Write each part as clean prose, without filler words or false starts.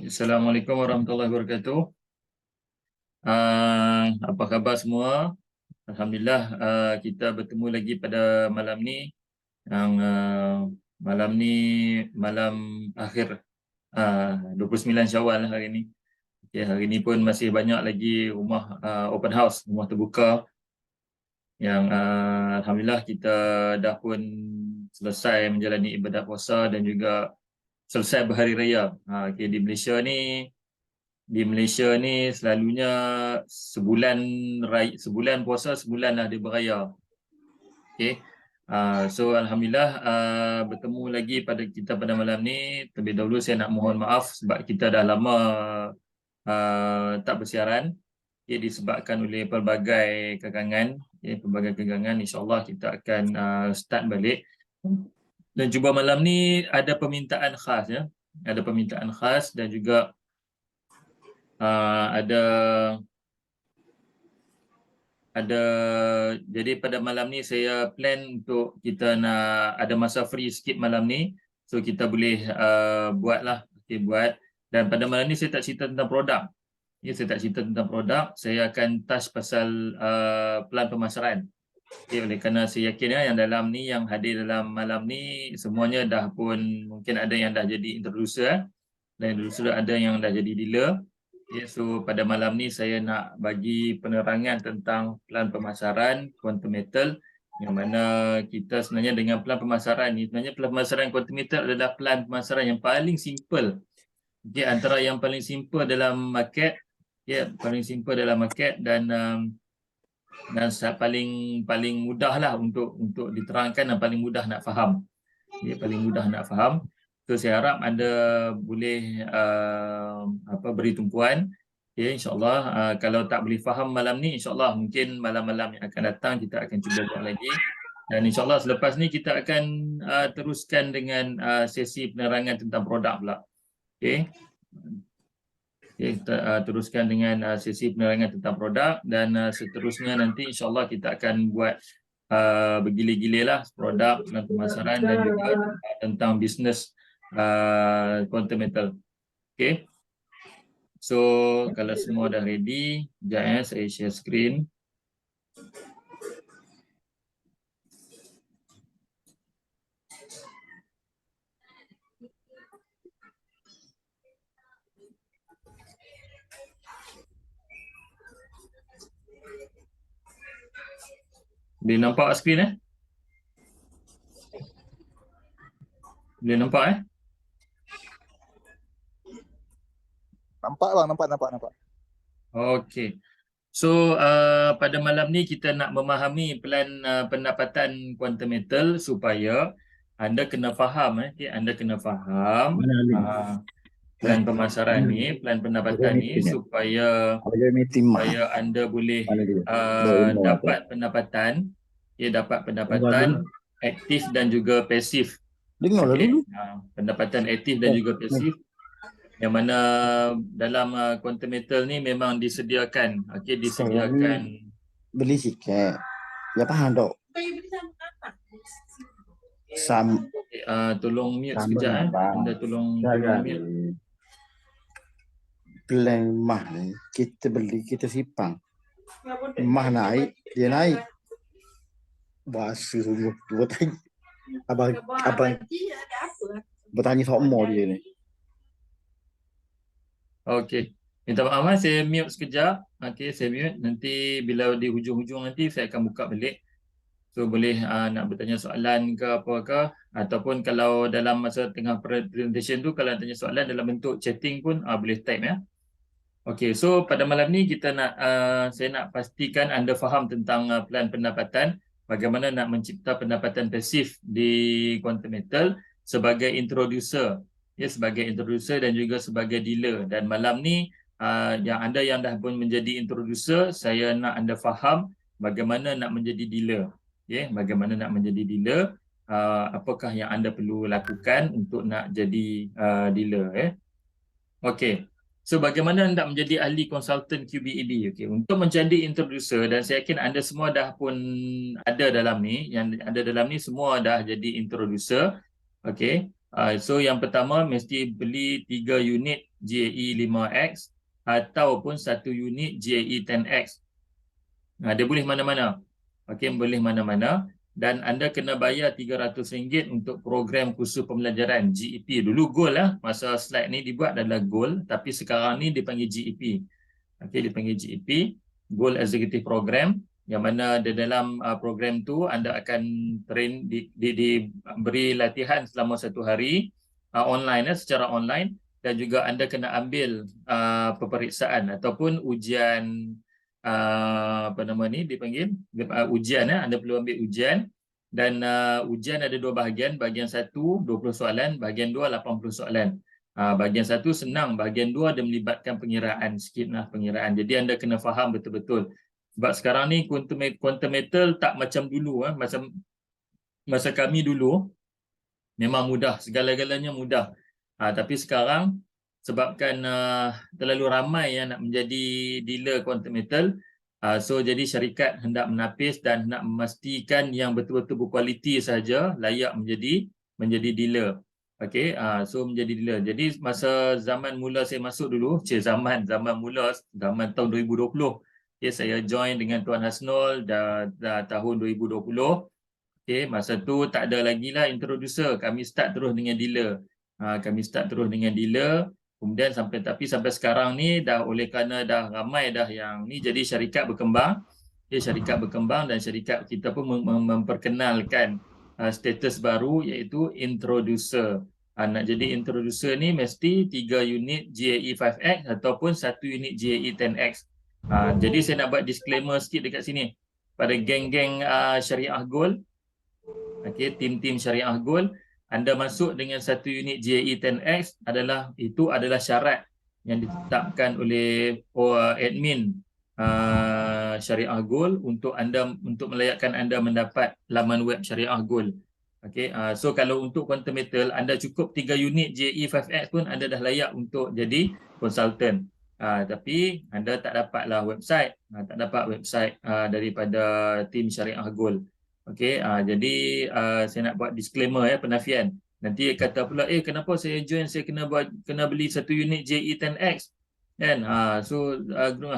Assalamualaikum warahmatullahi wabarakatuh. Apa khabar semua? Alhamdulillah, kita bertemu lagi pada malam ni. Yang malam ni malam akhir 29 Syawal hari ni. Okay, hari ni pun masih banyak lagi rumah open house, rumah terbuka. Yang Alhamdulillah kita dah pun selesai menjalani ibadat puasa dan juga selesai berhari raya. Okay, di Malaysia ni selalunya sebulan puasa, sebulan lah dia beraya. Okay. So Alhamdulillah bertemu lagi pada kita pada malam ni. Terlebih dahulu saya nak mohon maaf sebab kita dah lama tak bersiaran. Okay, disebabkan oleh pelbagai kegangan. Okay, pelbagai kegangan, insyaAllah kita akan start balik. Dan cuba malam ni ada permintaan khas, ya. Ada permintaan khas dan juga ada jadi pada malam ni saya plan untuk kita nak ada masa free sikit malam ni, so kita boleh buatlah, buat. Dan pada malam ni saya tak cerita tentang produk, saya tak cerita tentang produk, saya akan touch pasal pelan pemasaran. Oleh kerana saya yakin yang dalam ni, yang hadir dalam malam ni semuanya dah pun mungkin ada yang dah jadi introducer, dan introducer ada yang dah jadi dealer. So pada malam ni saya nak bagi penerangan tentang pelan pemasaran quantum metal, yang mana kita sebenarnya dengan pelan pemasaran ni, sebenarnya pelan pemasaran quantum metal adalah pelan pemasaran yang paling simple. Antara yang paling simple dalam market, paling simple dalam market, dan paling mudah lah untuk diterangkan dan paling mudah nak faham. Paling mudah nak faham. So saya harap anda boleh beri tumpuan. InsyaAllah kalau tak boleh faham malam ni, insyaAllah mungkin malam-malam yang akan datang kita akan cuba buat lagi. Dan insyaAllah selepas ni kita akan teruskan dengan sesi penerangan tentang produk pula. Kita teruskan dengan sesi penerangan tentang produk, dan seterusnya nanti insyaAllah kita akan buat bergila-gila lah produk dan pemasaran dan juga tentang bisnes quantum metal. Okay. So kalau semua dah ready, sekejap saya share screen. Boleh nampak skrin Boleh nampak Nampak bang, nampak. Okey. So pada malam ni kita nak memahami pelan pendapatan quantum metal supaya anda kena faham anda kena faham pelan pemasaran ni, pelan pendapatan ni supaya anda boleh dapat pendapatan aktif dan juga pasif. Pendapatan aktif dan juga pasif, yang mana dalam quantum metal ni memang disediakan beli sikit. Ya faham tak? Tolong mute sekejap anda tolong mute. Plan mah ni kita beli, kita sipang. Mah naik, dia naik. Bahasa semua bertanya. Abang bertanya sama dia ni. Okey. Minta maaf saya mute sekejap. Okey, saya mute. Nanti bila di hujung-hujung nanti saya akan buka balik. So boleh nak bertanya soalan ke apakah, ataupun kalau dalam masa tengah presentation tu kalau tanya soalan dalam bentuk chatting pun boleh type ya. Okey, so pada malam ni kita nak saya nak pastikan anda faham tentang pelan pendapatan, bagaimana nak mencipta pendapatan pasif di quantum metal sebagai introducer, sebagai introducer dan juga sebagai dealer. Dan malam ni yang anda yang dah pun menjadi introducer, saya nak anda faham bagaimana nak menjadi dealer. Bagaimana nak menjadi dealer, apakah yang anda perlu lakukan untuk nak jadi dealer. Okey. So bagaimana anda menjadi ahli konsultan QBED? Okey, untuk menjadi introducer, dan saya yakin anda semua dah pun ada dalam ni, yang ada dalam ni semua dah jadi introducer. Okey. So yang pertama mesti beli 3 unit GAE 5X ataupun 1 unit GAE 10X. Dia boleh mana-mana. Okey, boleh mana-mana. Dan anda kena bayar RM300 untuk program kursus pembelajaran GEP. Dulu Gold lah. Masa slide ni dibuat adalah Gold. Tapi sekarang ni dipanggil GEP. Okey, dipanggil GEP. Gold Executive Program. Yang mana di dalam program tu anda akan diberi latihan selama 1 hari. Online, secara online. Dan juga anda kena ambil peperiksaan ataupun ujian apa nama ni dipanggil ujian. Anda perlu ambil ujian dan ujian ada 2 bahagian. Bahagian 1 20 soalan, bahagian 2 80 soalan. Bahagian 1 senang, bahagian 2 ada melibatkan pengiraan sikit lah, pengiraan. Jadi anda kena faham betul-betul. Sebab sekarang ni quantum metal tak macam dulu macam masa kami dulu memang mudah, segala-galanya mudah. Tapi sekarang sebabkan terlalu ramai yang nak menjadi dealer quantum metal, so jadi syarikat hendak menapis dan nak memastikan yang betul-betul berkualiti saja layak menjadi dealer. Okey, so menjadi dealer. Jadi masa zaman mula saya masuk dulu, zaman mula zaman tahun 2020. Okay, saya join dengan Tuan Hasnul dah tahun 2020. Okay, masa tu tak ada lagi lah introducer. Kami start terus dengan dealer. Kemudian sampai sekarang ni dah oleh kerana dah ramai dah yang ni, jadi syarikat berkembang. Syarikat berkembang dan syarikat kita pun memperkenalkan status baru iaitu introducer. Nak jadi introducer ni mesti 3 unit GAE 5X ataupun 1 unit GAE 10X. Jadi saya nak buat disclaimer sikit dekat sini. Pada geng-geng Syariah Gold, okey, tim-tim Syariah Gold, anda masuk dengan 1 unit GAE 10X itu adalah syarat yang ditetapkan oleh admin Syariah Gold untuk melayakkan anda mendapat laman web Syariah Gold. Okey, so kalau untuk quantum metal anda cukup 3 unit GAE 5X pun anda dah layak untuk jadi konsultan. Tapi anda tak dapatlah website, daripada tim Syariah Gold. Okey, jadi saya nak buat disclaimer penafian. Nanti kata pula, kenapa saya join, saya kena beli 1 unit GAE 10X kan?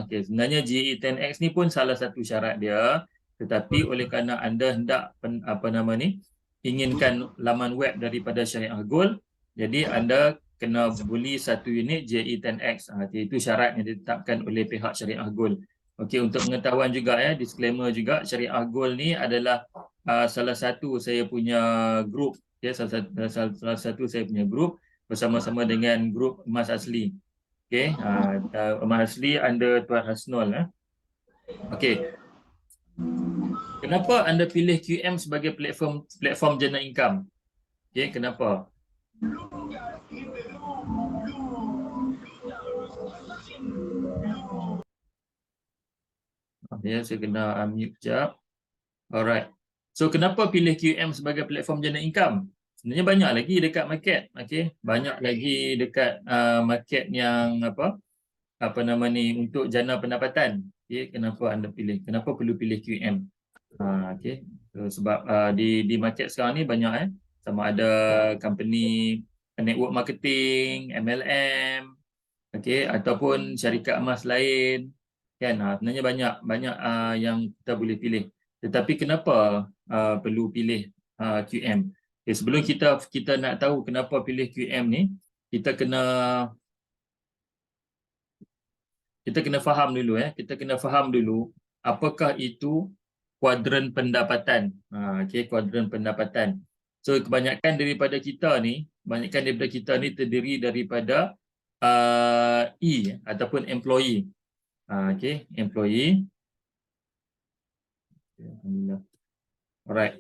Okay. Sebenarnya GAE 10X ni pun salah satu syarat dia, tetapi oleh kerana anda hendak inginkan laman web daripada Syariah Gold, jadi anda kena beli 1 unit GAE 10X. Itu syarat yang ditetapkan oleh pihak Syariah Gold. Okey, untuk pengetahuan juga disclaimer juga, Syariah Gold ni adalah salah satu saya punya grup, salah satu saya punya grup bersama-sama dengan grup Emas Asli. Okey, Emas Asli under Tuan Hasnul. Okey. Kenapa anda pilih QM sebagai platform jana income? Okey, kenapa? Saya kena unmute sekejap. Alright. So kenapa pilih QM sebagai platform jana income? Sebenarnya banyak lagi dekat market. Okey, banyak lagi dekat market yang untuk jana pendapatan. Okey, kenapa anda pilih? Kenapa perlu pilih QM? Okey. So, sebab di market sekarang ni banyak sama ada company network marketing, MLM, okey, ataupun syarikat emas lain kan. Sebenarnya banyak yang kita boleh pilih. Tetapi kenapa perlu pilih QM? Okay, sebelum kita nak tahu kenapa pilih QM ni, kita kena faham dulu kita kena faham dulu apakah itu kuadran pendapatan. Okey, kuadran pendapatan. So kebanyakan daripada kita ni terdiri daripada E ataupun employee. Okey, employee. Alhamdulillah. Alright.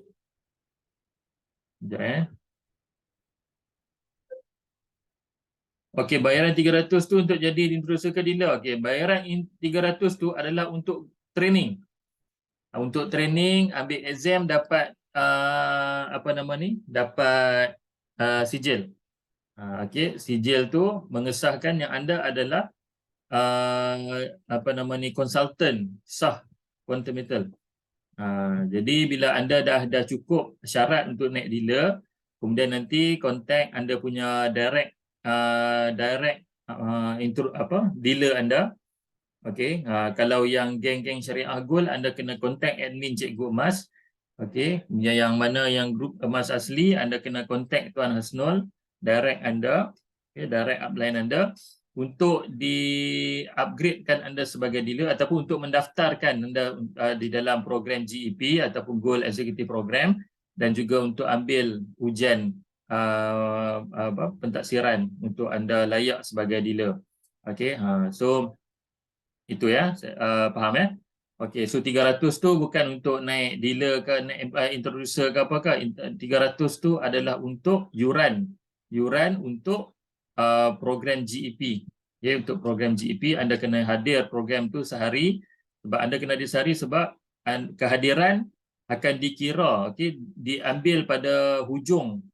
Sekejap Okey, bayaran 300 tu untuk jadi introducer ke dealer. Okey, bayaran 300 tu adalah untuk training. Untuk training, ambil exam, dapat dapat sijil. Okey, sijil tu mengesahkan yang anda adalah konsultan sah quantum metal. Jadi bila anda dah cukup syarat untuk naik dealer, Kemudian nanti kontak anda punya dealer anda. Okey, kalau yang geng-geng Syariah Gold, anda kena kontak admin Cikgu Emas. Okey, yang mana yang grup emas asli, anda kena kontak Tuan Hasnul, direct anda, direct upline anda untuk di-upgradekan anda sebagai dealer ataupun untuk mendaftarkan anda di dalam program GEP ataupun Gold Executive Program, dan juga untuk ambil ujian pentaksiran untuk anda layak sebagai dealer. Okey, so itu ya, faham ya? Okey, so 300 tu bukan untuk naik dealer ke, naik introducer ke apakah. 300 tu adalah untuk yuran untuk program GEP. Ya, untuk program GEP anda kena hadir program tu sehari. Sebab anda kena hadir sehari sebab kehadiran akan dikira, okey, diambil pada hujung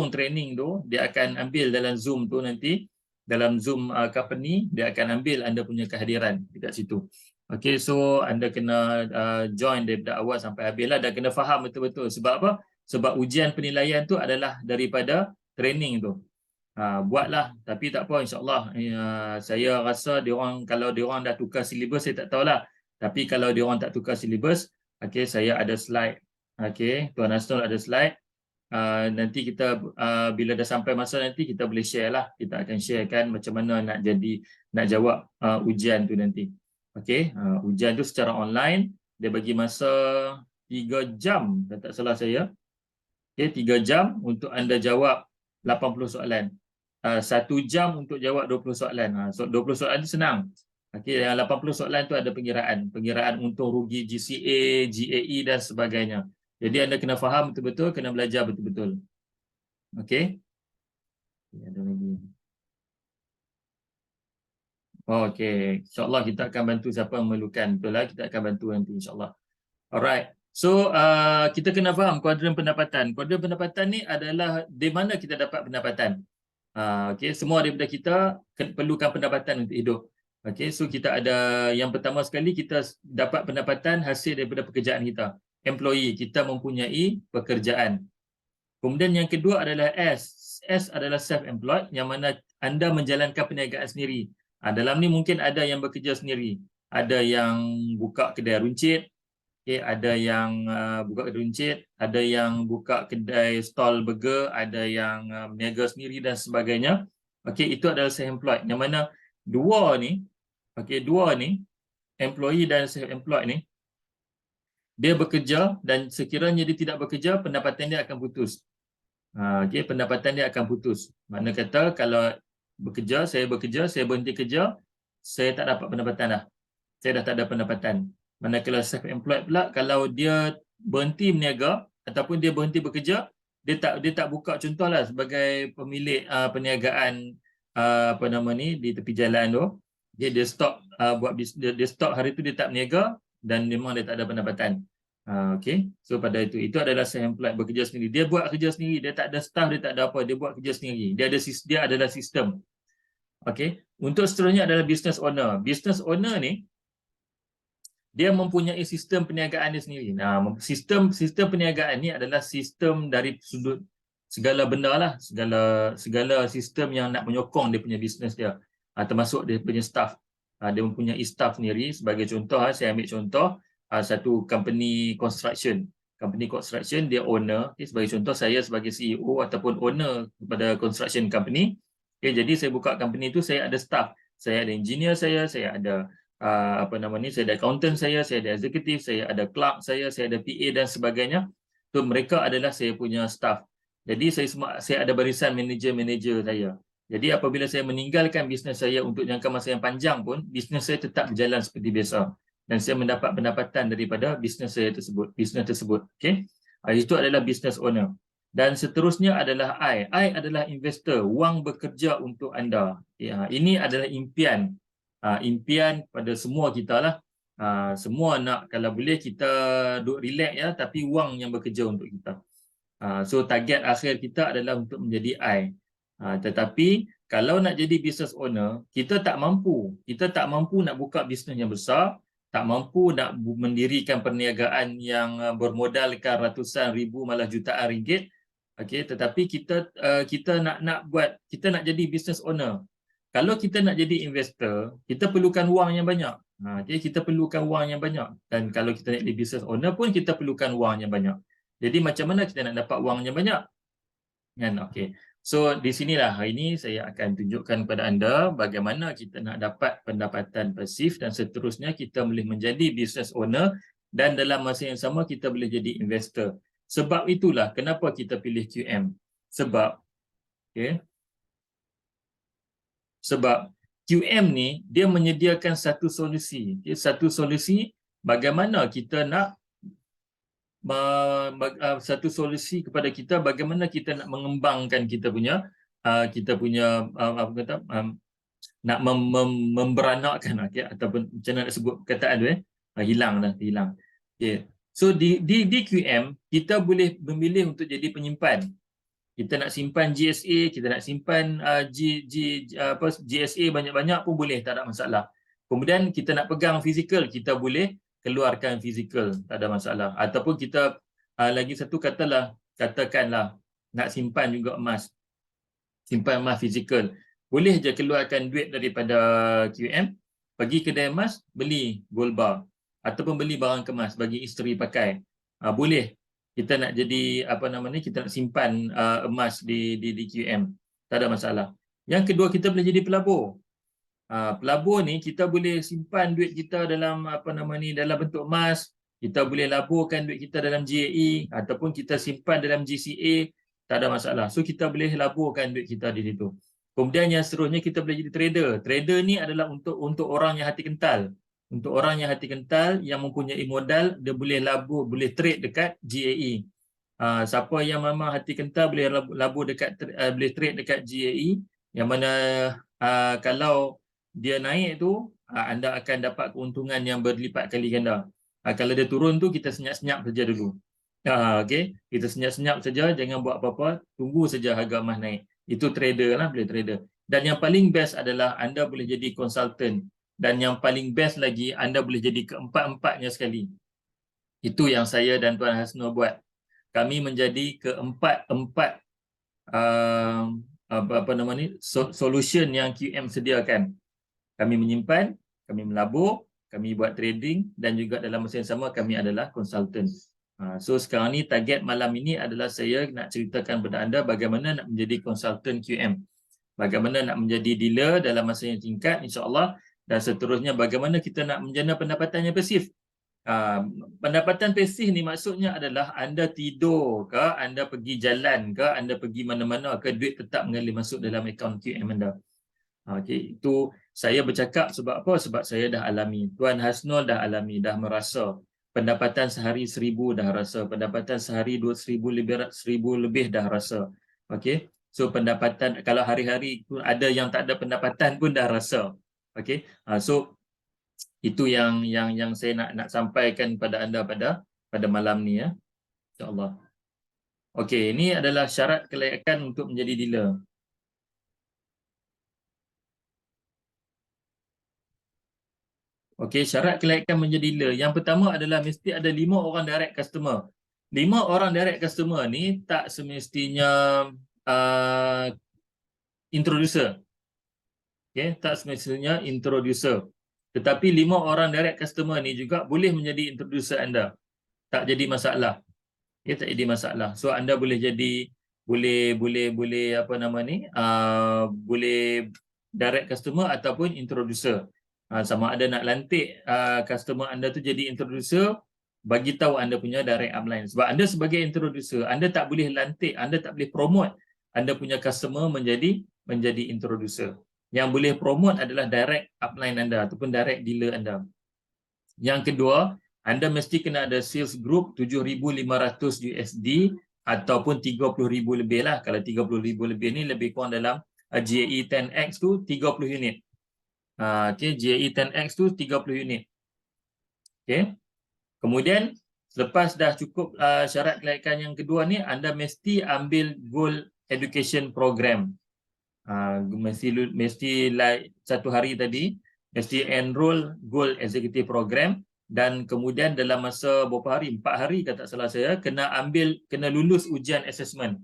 training tu, dia akan ambil dalam Zoom tu nanti, dalam Zoom company, dia akan ambil anda punya kehadiran dekat situ. Okey, so anda kena join daripada awal sampai habis lah, dan kena faham betul-betul. Sebab apa? Sebab ujian penilaian tu adalah daripada training tu. Buatlah, tapi tak apa, insyaAllah. Saya rasa kalau diorang dah tukar silibus, saya tak tahulah. Tapi kalau diorang tak tukar silibus, okey, saya ada slide. Okey, Tuan Hasnul ada slide. Nanti kita bila dah sampai masa nanti, kita boleh share lah. Kita akan sharekan macam mana nak jawab ujian tu nanti. Okey, ujian tu secara online, dia bagi masa 3 jam, tak salah saya. Okey, 3 jam untuk anda jawab 80 soalan. 1 jam untuk jawab 20 soalan. So 20 soalan tu senang. Okey, yang 80 soalan tu ada pengiraan untung rugi GCA, GAE dan sebagainya. Jadi anda kena faham betul-betul, kena belajar betul-betul. Okey. Ada lagi. Okey, insya-Allah kita akan bantu siapa yang memerlukan. Betul lah, kita akan bantu nanti insya-Allah. Alright. So kita kena faham kuadran pendapatan. Kuadran pendapatan ni adalah di mana kita dapat pendapatan. Okey, semua daripada kita perlukan pendapatan untuk hidup. Okey, so kita ada yang pertama sekali, kita dapat pendapatan hasil daripada pekerjaan kita. Employee, kita mempunyai pekerjaan. Kemudian yang kedua adalah S. S adalah self-employed, yang mana anda menjalankan perniagaan sendiri. Dalam ni mungkin ada yang bekerja sendiri. Ada yang buka kedai runcit, ada yang buka kedai runcit, ada yang buka kedai stall burger, ada yang berniaga sendiri dan sebagainya. Itu adalah self-employed. Yang mana dua ni, employee dan self-employed ni, dia bekerja dan sekiranya dia tidak bekerja, pendapatan dia akan putus. Pendapatan dia akan putus. Makna kata kalau saya bekerja, saya berhenti kerja, saya tak dapat pendapatan dah. Saya dah tak ada pendapatan. Manakala self-employed pula, kalau dia berhenti berniaga ataupun dia berhenti bekerja, dia tak buka, contohlah sebagai pemilik perniagaan di tepi jalan tu, dia stop dia stop hari tu, dia tak berniaga dan memang dia tak ada pendapatan. Okey, so pada itu adalah self-employed, bekerja sendiri. Dia buat kerja sendiri, dia tak ada staff, dia tak ada apa, dia buat kerja sendiri. Dia adalah sistem. Okey, untuk seterusnya adalah business owner. Business owner ni, dia mempunyai sistem perniagaan dia sendiri. Sistem perniagaan ni adalah sistem dari sudut segala benda lah, segala sistem yang nak menyokong dia punya bisnes dia, termasuk dia punya staff. Dia mempunyai staff sendiri. Sebagai contoh, saya ambil contoh satu company construction. Company construction, dia owner. Sebagai contoh, saya sebagai CEO ataupun owner kepada construction company. Jadi saya buka company tu, saya ada staff. Saya ada engineer saya ada saya ada accountant saya ada executive, saya ada clerk saya ada PA dan sebagainya. So mereka adalah saya punya staff. Jadi saya ada barisan manager saya. Jadi apabila saya meninggalkan bisnes saya untuk jangka masa yang panjang pun, bisnes saya tetap berjalan seperti biasa dan saya mendapat pendapatan daripada bisnes tersebut. Okey. Itu adalah business owner. Dan seterusnya adalah I adalah investor, wang bekerja untuk anda. Ini adalah impian pada semua kita lah. Semua nak, kalau boleh kita duduk relax ya, tapi wang yang bekerja untuk kita. So target akhir kita adalah untuk menjadi I. Tetapi kalau nak jadi business owner, kita tak mampu nak buka bisnes yang besar, tak mampu nak mendirikan perniagaan yang bermodalkan ratusan ribu malah jutaan ringgit. Okey, tetapi kita nak buat, kita nak jadi business owner. Kalau kita nak jadi investor, kita perlukan wang yang banyak. Okay, kita perlukan wang yang banyak. Dan kalau kita nak jadi business owner pun kita perlukan wang yang banyak. Jadi macam mana kita nak dapat wang yang banyak? Kan? Okey. So di sinilah hari ini saya akan tunjukkan kepada anda bagaimana kita nak dapat pendapatan pasif dan seterusnya kita boleh menjadi business owner dan dalam masa yang sama kita boleh jadi investor. Sebab itulah kenapa kita pilih QM. Sebab okay, sebab QM ni dia menyediakan satu solusi. Okay, satu solusi bagaimana kita nak satu solusi kepada kita bagaimana kita nak mengembangkan kita punya apa kata nak memberanakkan okay, ataupun macam mana nak sebut perkataan tu hilang. Okay. So di QM kita boleh memilih untuk jadi penyimpan. Kita nak simpan GSA, kita nak simpan GSA banyak-banyak pun boleh, tak ada masalah. Kemudian kita nak pegang fizikal, kita boleh keluarkan fizikal, tak ada masalah. Ataupun kita lagi satu katakanlah nak simpan juga emas. Simpan emas fizikal. Boleh je keluarkan duit daripada QM, pergi kedai emas, beli gold bar ataupun beli barang kemas bagi isteri pakai. Boleh. Kita nak jadi kita nak simpan emas di QM. Tak ada masalah. Yang kedua, kita boleh jadi pelabur. Pelabur ni kita boleh simpan duit kita dalam dalam bentuk emas. Kita boleh laburkan duit kita dalam GAE ataupun kita simpan dalam GCA. Tak ada masalah. So kita boleh laburkan duit kita di situ. Kemudian yang seterusnya kita boleh jadi trader. Trader ni adalah untuk orang yang hati kental. Untuk orang yang hati kental, yang mempunyai modal, dia boleh labur, boleh trade dekat GAE. Siapa yang memang hati kental boleh labur boleh trade dekat GAE. Yang mana kalau dia naik tu, anda akan dapat keuntungan yang berlipat kali ganda. Kalau dia turun tu, kita senyap-senyap saja dulu. Okay? Kita senyap-senyap saja, jangan buat apa-apa, tunggu saja harga emas naik. Itu trader lah, boleh trader. Dan yang paling best adalah anda boleh jadi konsultan. Dan yang paling best lagi, anda boleh jadi keempat-empatnya sekali. Itu yang saya dan Tuan Hasno buat. Kami menjadi keempat-empat solution yang QM sediakan. Kami menyimpan, kami melabur, kami buat trading dan juga dalam masa yang sama kami adalah konsultan. So sekarang ni target malam ini adalah saya nak ceritakan kepada anda bagaimana nak menjadi konsultan QM. Bagaimana nak menjadi dealer dalam masa yang singkat insya-Allah. Dan seterusnya bagaimana kita nak menjana pendapatan yang pasif. Pendapatan pasif ni maksudnya adalah anda tidur ke, anda pergi jalan ke, anda pergi mana-mana ke, duit tetap mengalir masuk dalam akaun QM anda. Okay, itu saya bercakap sebab apa? Sebab saya dah alami. Tuan Hasnul dah alami, dah merasa. Pendapatan sehari 1,000 dah rasa. Pendapatan sehari 2,000 lebih dah rasa. Okay. So pendapatan, kalau hari-hari pun ada yang tak ada pendapatan pun dah rasa. Okay. So itu yang saya nak sampaikan pada anda pada malam ni ya. InsyaAllah. Okay, ini adalah syarat kelayakan untuk menjadi dealer. Okey, syarat kelayakan menjadi dealer. Yang pertama adalah mesti ada 5 orang direct customer. 5 orang direct customer ni tak semestinya introducer. Okey, tak semestinya introducer. Tetapi 5 orang direct customer ni juga boleh menjadi introducer anda. Tak jadi masalah. Okey, tak jadi masalah. So anda boleh jadi boleh direct customer ataupun introducer. Sama ada nak lantik customer anda tu jadi introducer, bagi tahu anda punya direct upline. Sebab anda sebagai introducer, anda tak boleh lantik, anda tak boleh promote anda punya customer menjadi introducer. Yang boleh promote adalah direct upline anda ataupun direct dealer anda. Yang kedua, anda mesti kena ada sales group 7,500 USD ataupun 30,000 lebih lah. Kalau 30,000 lebih ni lebih kurang dalam GAE 10X tu 30 unit. Okay, GAE 10X tu 30 unit. Okay. Kemudian selepas dah cukup syarat kelayakan yang kedua ni, anda mesti ambil Gold Education Program. Mesti like satu hari tadi mesti enroll Gold Executive Program dan kemudian dalam masa berapa hari, 4 hari kata tak salah saya, kena lulus ujian assessment.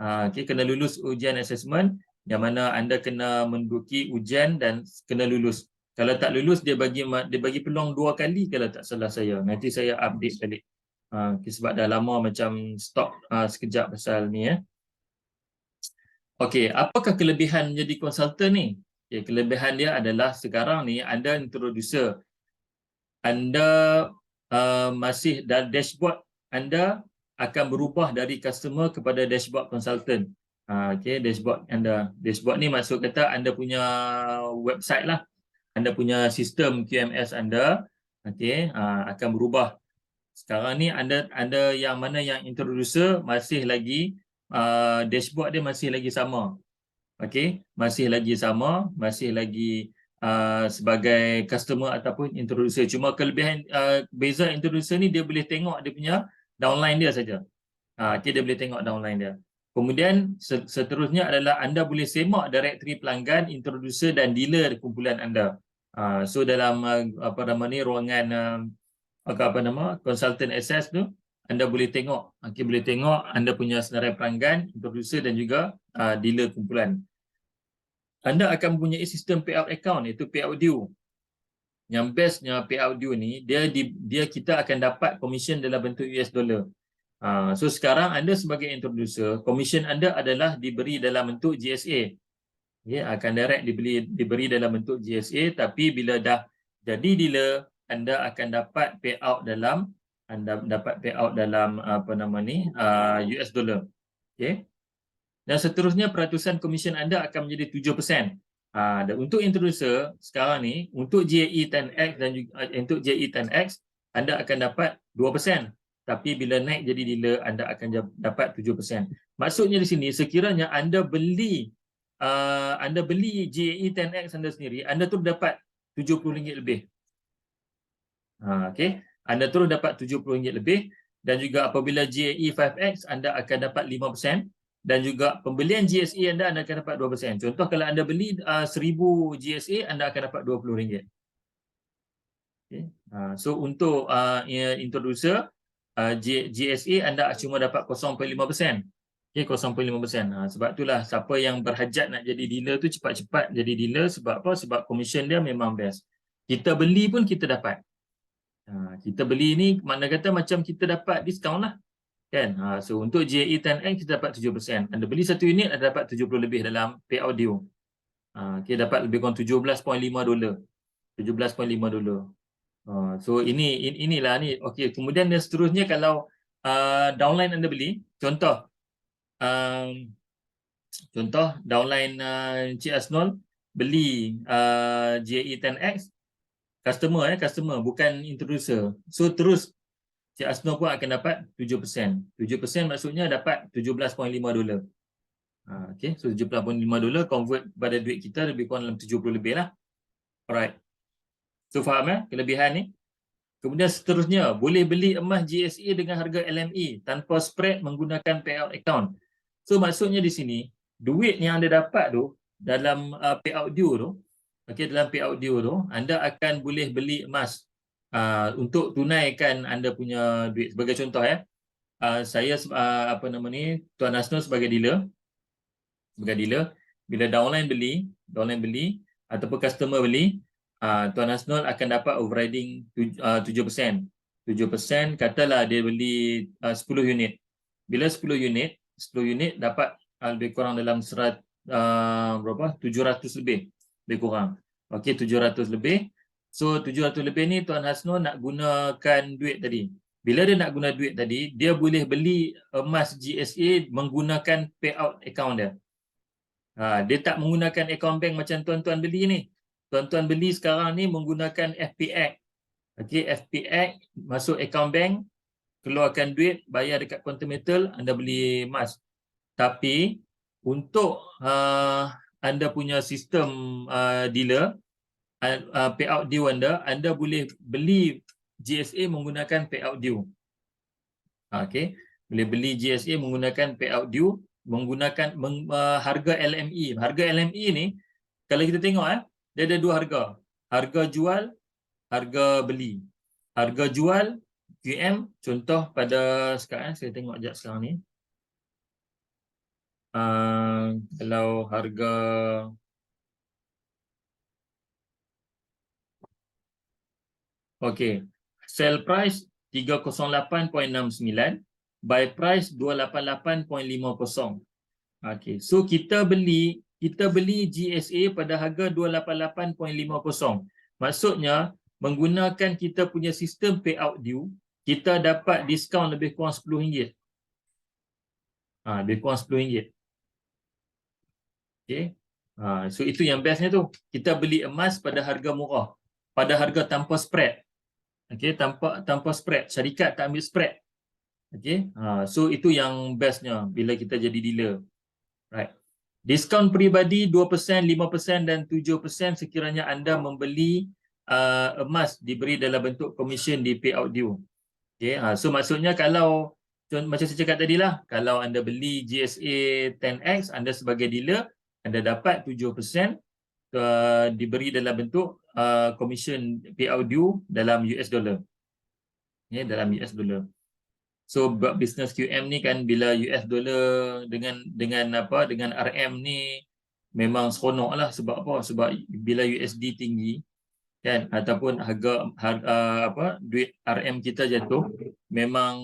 Okay, kena lulus ujian assessment, yang mana anda kena menduduki ujian dan kena lulus. Kalau tak lulus, dia bagi peluang 2 kali kalau tak salah saya. Nanti saya update balik. Okay, sebab dah lama macam stop sekejap pasal ni ya. Okey, apakah kelebihan menjadi konsultan ni? Okay, kelebihan dia adalah sekarang ni anda introducer. Anda masih dashboard anda akan berubah dari customer kepada dashboard consultant. Okey, dashboard anda. Dashboard ni maksud kata anda punya website lah. Anda punya sistem QMS anda, okey, akan berubah. Sekarang ni anda yang mana yang introducer masih lagi dashboard dia masih lagi sama. Okey, masih lagi sama, masih lagi sebagai customer ataupun introducer. Cuma kelebihan beza introducer ni dia boleh tengok dia punya downline dia saja. Okay, dia boleh tengok downline dia. Kemudian seterusnya adalah anda boleh semak directory pelanggan, introducer dan dealer kumpulan anda. So dalam ruangan consultant access tu, anda boleh tengok, boleh tengok anda punya senarai pelanggan, introducer dan juga dealer kumpulan. Anda akan mempunyai sistem payout account, iaitu payout due. Yang bestnya payout due ni, dia kita akan dapat commission dalam bentuk US dollar. So sekarang anda sebagai introducer, commission anda adalah diberi dalam bentuk GSA. Akan direct diberi dalam bentuk GSA, tapi bila dah jadi dealer, anda akan dapat payout dalam US dollar. Okey. Dan seterusnya peratusan komisen anda akan menjadi 7%. Dan untuk introducer sekarang ni, untuk GAE 10X dan juga untuk GAE 10X, anda akan dapat 2%. Tapi bila naik jadi dealer, anda akan dapat 7%. Maksudnya di sini, sekiranya anda beli GAE 10X anda sendiri, anda terus dapat RM70 lebih. Okey, anda terus dapat RM70 lebih. Dan juga apabila GAE 5X, anda akan dapat 5%. Dan juga pembelian GSA anda akan dapat 2%. Contoh kalau anda beli 1000 GSA, anda akan dapat RM20. Okay. So untuk introducer, GSA anda cuma dapat 0.5%. Okay, 0.5%. Sebab itulah siapa yang berhajat nak jadi dealer tu cepat-cepat jadi dealer. Sebab apa? Sebab commission dia memang best. Kita beli pun kita dapat. Kita beli ni mana kata macam kita dapat diskaun lah. Kan? So untuk GAE 10X kita dapat 7%. Anda beli satu unit, anda dapat 70 lebih dalam payout due. Okay, dapat lebih kurang $17.5. $17.5. So inilah ni. Okey, kemudian dan seterusnya kalau downline anda beli, contoh downline Cik Asnol beli GAE 10X, customer bukan introducer. So terus Cik Asnol pun akan dapat 7%. 7% maksudnya dapat $17.5. Okay, so $17.5 convert pada duit kita lebih kurang dalam 70 lebih lah. Alright. So faham ya kelebihan ni? Kemudian seterusnya, boleh beli emas GSA dengan harga LME tanpa spread menggunakan payout account. So maksudnya di sini, duit yang anda dapat tu dalam payout due tu, okay, dalam payout due tu, anda akan boleh beli emas untuk tunaikan anda punya duit. Sebagai contoh ya, saya Tuan Asnul sebagai dealer, bila downline beli ataupun customer beli, Tuan Asnul akan dapat overriding 7%. 7% katalah dia beli 10 unit. Bila 10 unit dapat lebih kurang dalam 700 lebih kurang. Okey, 700 lebih. So 700 lebih ni Tuan Hasnul nak gunakan duit tadi. Bila dia nak guna duit tadi, dia boleh beli emas GSA menggunakan payout account dia. Dia tak menggunakan account bank macam tuan-tuan beli ni. Tuan-tuan beli sekarang ni menggunakan FPX. Okey, FPX masuk account bank, keluarkan duit, bayar dekat Quantum Metal, anda beli emas. Tapi untuk anda punya sistem dealer, payout due anda boleh beli GSA menggunakan payout due. Okey, boleh beli GSA menggunakan payout due menggunakan harga LME. Harga LME ni kalau kita tengok dia ada dua harga. Harga jual, harga beli. Harga jual QM contoh pada sekarang saya tengok sekejap sekarang ni. Kalau harga okey, sell price 308.69, buy price 288.50. Okey, so kita beli GSA pada harga 288.50. Maksudnya menggunakan kita punya sistem payout due, kita dapat diskaun lebih kurang RM10. Lebih kurang RM10. Okey. So itu yang bestnya tu. Kita beli emas pada harga murah, pada harga tanpa spread. Okey, tanpa spread. Syarikat tak ambil spread. Okey. So itu yang bestnya bila kita jadi dealer. Right. Diskaun peribadi 2%, 5% dan 7% sekiranya anda membeli emas diberi dalam bentuk komisen di payout due. Okay, so maksudnya kalau macam saya cakap tadi lah, kalau anda beli GSA 10X, anda sebagai dealer, anda dapat 7% diberi dalam bentuk komisen payout due dalam US dollar. Ya, dalam US dollar. So buat bisnes QM ni kan, bila US dollar dengan RM ni memang seronok lah. Sebab apa? Sebab bila USD tinggi kan, ataupun harga duit RM kita jatuh, memang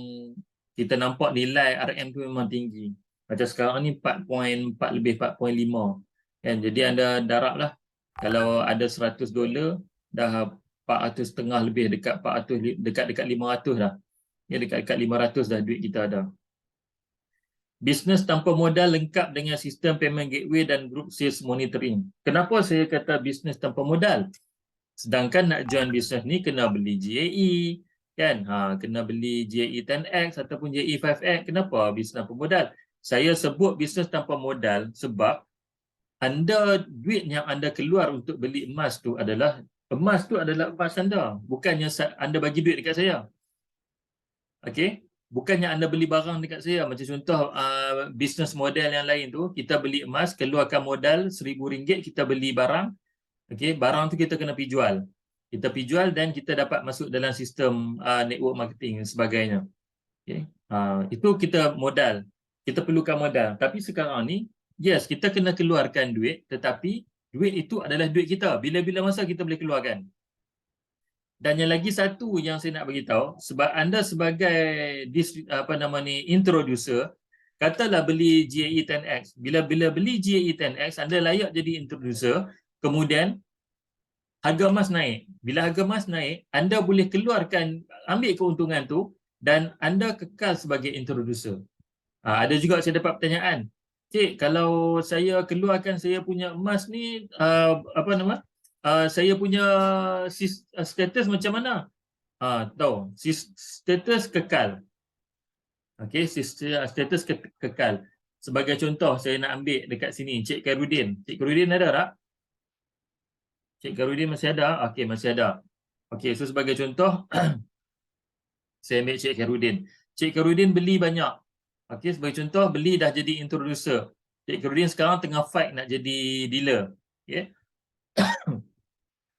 kita nampak nilai RM tu memang tinggi. Macam sekarang ni 4.4 lebih 4.5 kan. Jadi anda darab lah, kalau ada $100 dah 400.5 lebih, dekat 400, dekat 500 dah. Ya, dekat 500 dah duit kita ada. Bisnes tanpa modal lengkap dengan sistem payment gateway dan group sales monitoring. Kenapa saya kata bisnes tanpa modal? Sedangkan nak join bisnes ni kena beli GAE kan, kena beli GAE 10X ataupun GAE 5X. Kenapa bisnes tanpa modal? Saya sebut bisnes tanpa modal sebab duit yang anda keluar untuk beli emas tu adalah emas anda, bukannya anda bagi duit dekat saya. Okey, bukannya anda beli barang dekat saya. Macam contoh bisnes model yang lain tu, kita beli emas, keluarkan modal RM1,000, kita beli barang. Okey, barang tu kita kena pergi jual. Kita pergi jual dan kita dapat masuk dalam sistem network marketing dan sebagainya. Okey, itu kita modal. Kita perlukan modal. Tapi sekarang ni, yes, kita kena keluarkan duit, tetapi duit itu adalah duit kita. Bila-bila masa kita boleh keluarkan. Dan yang lagi satu yang saya nak beritahu, sebab anda sebagai introducer, katalah beli GAE 10X. Bila beli GAE 10X, anda layak jadi introducer, kemudian harga emas naik. Bila harga emas naik, anda boleh keluarkan, ambil keuntungan tu dan anda kekal sebagai introducer. Ada juga saya dapat pertanyaan, cik, kalau saya keluarkan saya punya emas ni, saya punya status macam mana? Tahu, status kekal. Okey, status kekal. Sebagai contoh, saya nak ambil dekat sini, Cik Khairuddin. Cik Khairuddin ada tak? Cik Khairuddin masih ada? Okey, masih ada. Okey, so sebagai contoh, saya ambil Cik Khairuddin. Cik Khairuddin beli banyak. Okey, sebagai contoh, beli dah jadi introducer. Cik Khairuddin sekarang tengah fight nak jadi dealer. Okey.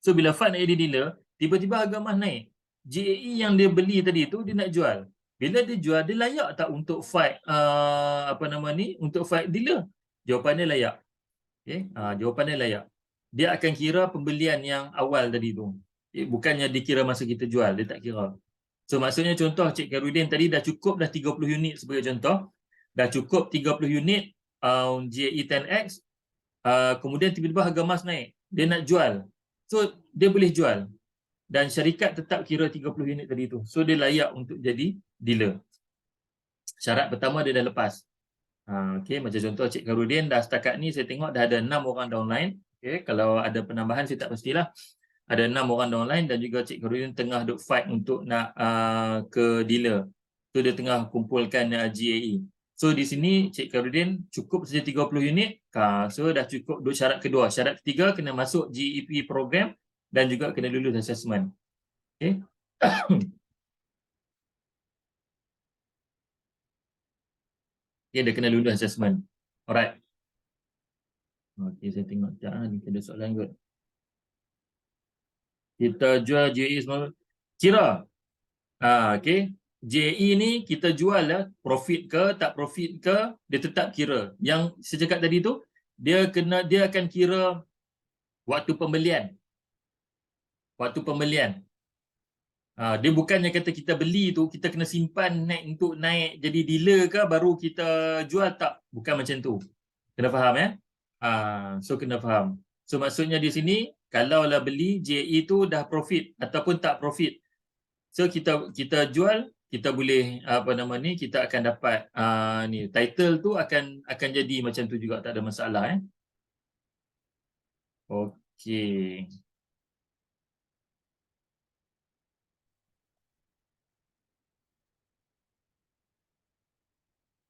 So bila fight nak jadi dealer, tiba-tiba harga emas naik. GAE yang dia beli tadi tu dia nak jual. Bila dia jual, dia layak tak untuk fight untuk fight dealer? Jawapannya layak. Okey, jawapannya layak. Dia akan kira pembelian yang awal tadi tu. Bukannya dikira masa kita jual, dia tak kira. So maksudnya contoh Cik Khairuddin tadi dah cukup dah 30 unit sebagai contoh. Dah cukup 30 unit GAE 10X. Kemudian tiba-tiba harga emas naik. Dia nak jual. So dia boleh jual. Dan syarikat tetap kira 30 unit tadi tu. So dia layak untuk jadi dealer. Syarat pertama dia dah lepas. Okey, macam contoh Cik Khairuddin dah setakat ni saya tengok dah ada 6 orang downline. Okey, kalau ada penambahan saya tak pastilah. Ada 6 orang downline dan juga Cik Khairuddin tengah duk fight untuk nak ke dealer. So dia tengah kumpulkan GAE. So di sini Cik Khairuddin cukup saja 30 unit. So dah cukup duk syarat kedua. Syarat ketiga kena masuk GEP program dan juga kena lulus assessment. Okey. Okay, dia kena lulus assessment. Alright. Okey, saya tengok sekejap ni ada soalan kot. Kita jual GAE semua. Kira. Okey. JAE ni kita jual lah, profit ke tak profit ke, dia tetap kira. Yang saya cakap tadi tu, dia akan kira waktu pembelian. Waktu pembelian. Dia bukannya kata kita beli tu, kita kena simpan untuk naik jadi dealer ke baru kita jual, tak. Bukan macam tu. Kena faham ya? So kena faham. So maksudnya di sini, kalau lah beli JAE tu dah profit ataupun tak profit. So kita jual, kita boleh apa nama ni, kita akan dapat ni title tu akan jadi macam tu juga, tak ada masalah Okey.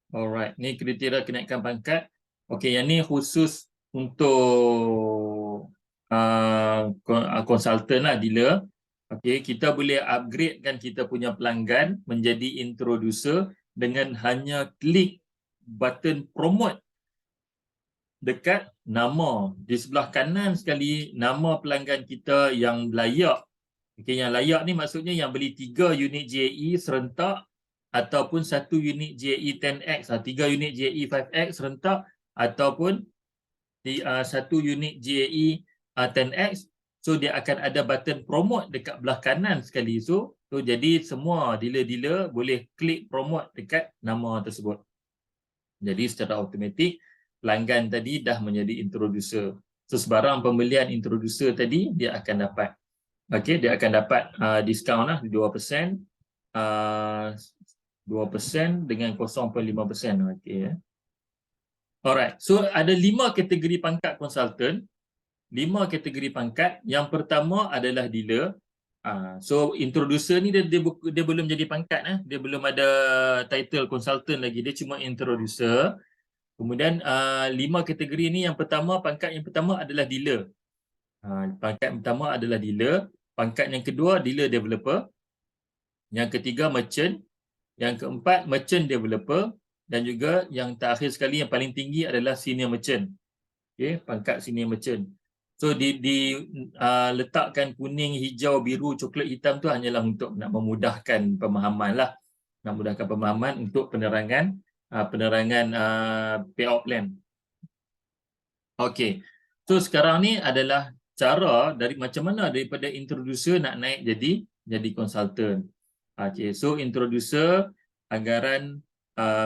Alright, ni kriteria kenaikan pangkat. Okey, yang ni khusus untuk konsultan lah, dealer. Okey, kita boleh upgrade kan kita punya pelanggan menjadi introducer dengan hanya klik button promote dekat nama. Di sebelah kanan sekali, nama pelanggan kita yang layak. Okey, yang layak ni maksudnya yang beli 3 unit JAE serentak ataupun 1 unit JAE 10X, 3 unit JAE 5X serentak ataupun 1 unit JAE 10X. So dia akan ada button promote dekat belah kanan sekali. So jadi semua dealer-dealer boleh klik promote dekat nama tersebut. Jadi secara automatik pelanggan tadi dah menjadi introducer. So sebarang pembelian introducer tadi dia akan dapat. Okey, dia akan dapat diskaun lah 2%. 2% dengan 0.5%. Okey. Alright. So ada 5 kategori pangkat konsultan. 5 kategori pangkat. Yang pertama adalah dealer. So introducer ni dia belum jadi pangkat. Dia belum ada title konsultan lagi. Dia cuma introducer. Kemudian 5 kategori ni, yang pertama, pangkat yang pertama adalah dealer. Pangkat pertama adalah dealer. Pangkat yang kedua dealer developer. Yang ketiga merchant. Yang keempat merchant developer. Dan juga yang terakhir sekali, yang paling tinggi adalah senior merchant. Okay, pangkat senior merchant. So letakkan kuning, hijau, biru, coklat, hitam tu hanyalah untuk nak memudahkan pemahaman lah. Nak memudahkan pemahaman untuk penerangan payout plan. Okey. So sekarang ni adalah cara dari macam mana daripada introducer nak naik jadi konsultan. Okey, so introducer anggaran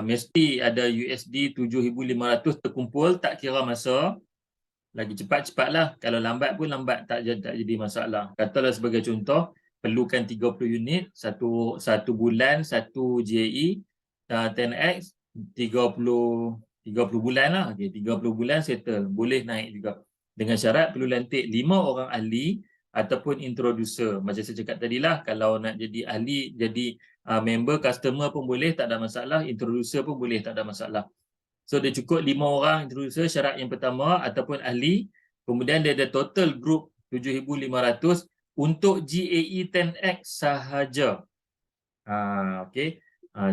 mesti ada USD 7,500 terkumpul, tak kira masa. Lagi cepat-cepatlah. Kalau lambat pun lambat, tak jadi masalah. Katalah sebagai contoh, perlukan 30 unit, satu bulan, satu JE 10X, 30 bulan lah. Okay, 30 bulan settle. Boleh naik juga. Dengan syarat perlu lantik 5 orang ahli ataupun introducer. Macam saya cakap tadilah, kalau nak jadi ahli, jadi member, customer pun boleh, tak ada masalah. Introducer pun boleh, tak ada masalah. So dia cukup 5 orang introducer, syarat yang pertama, ataupun ahli. Kemudian dia ada total group 7,500 untuk GAE 10X sahaja. Okey.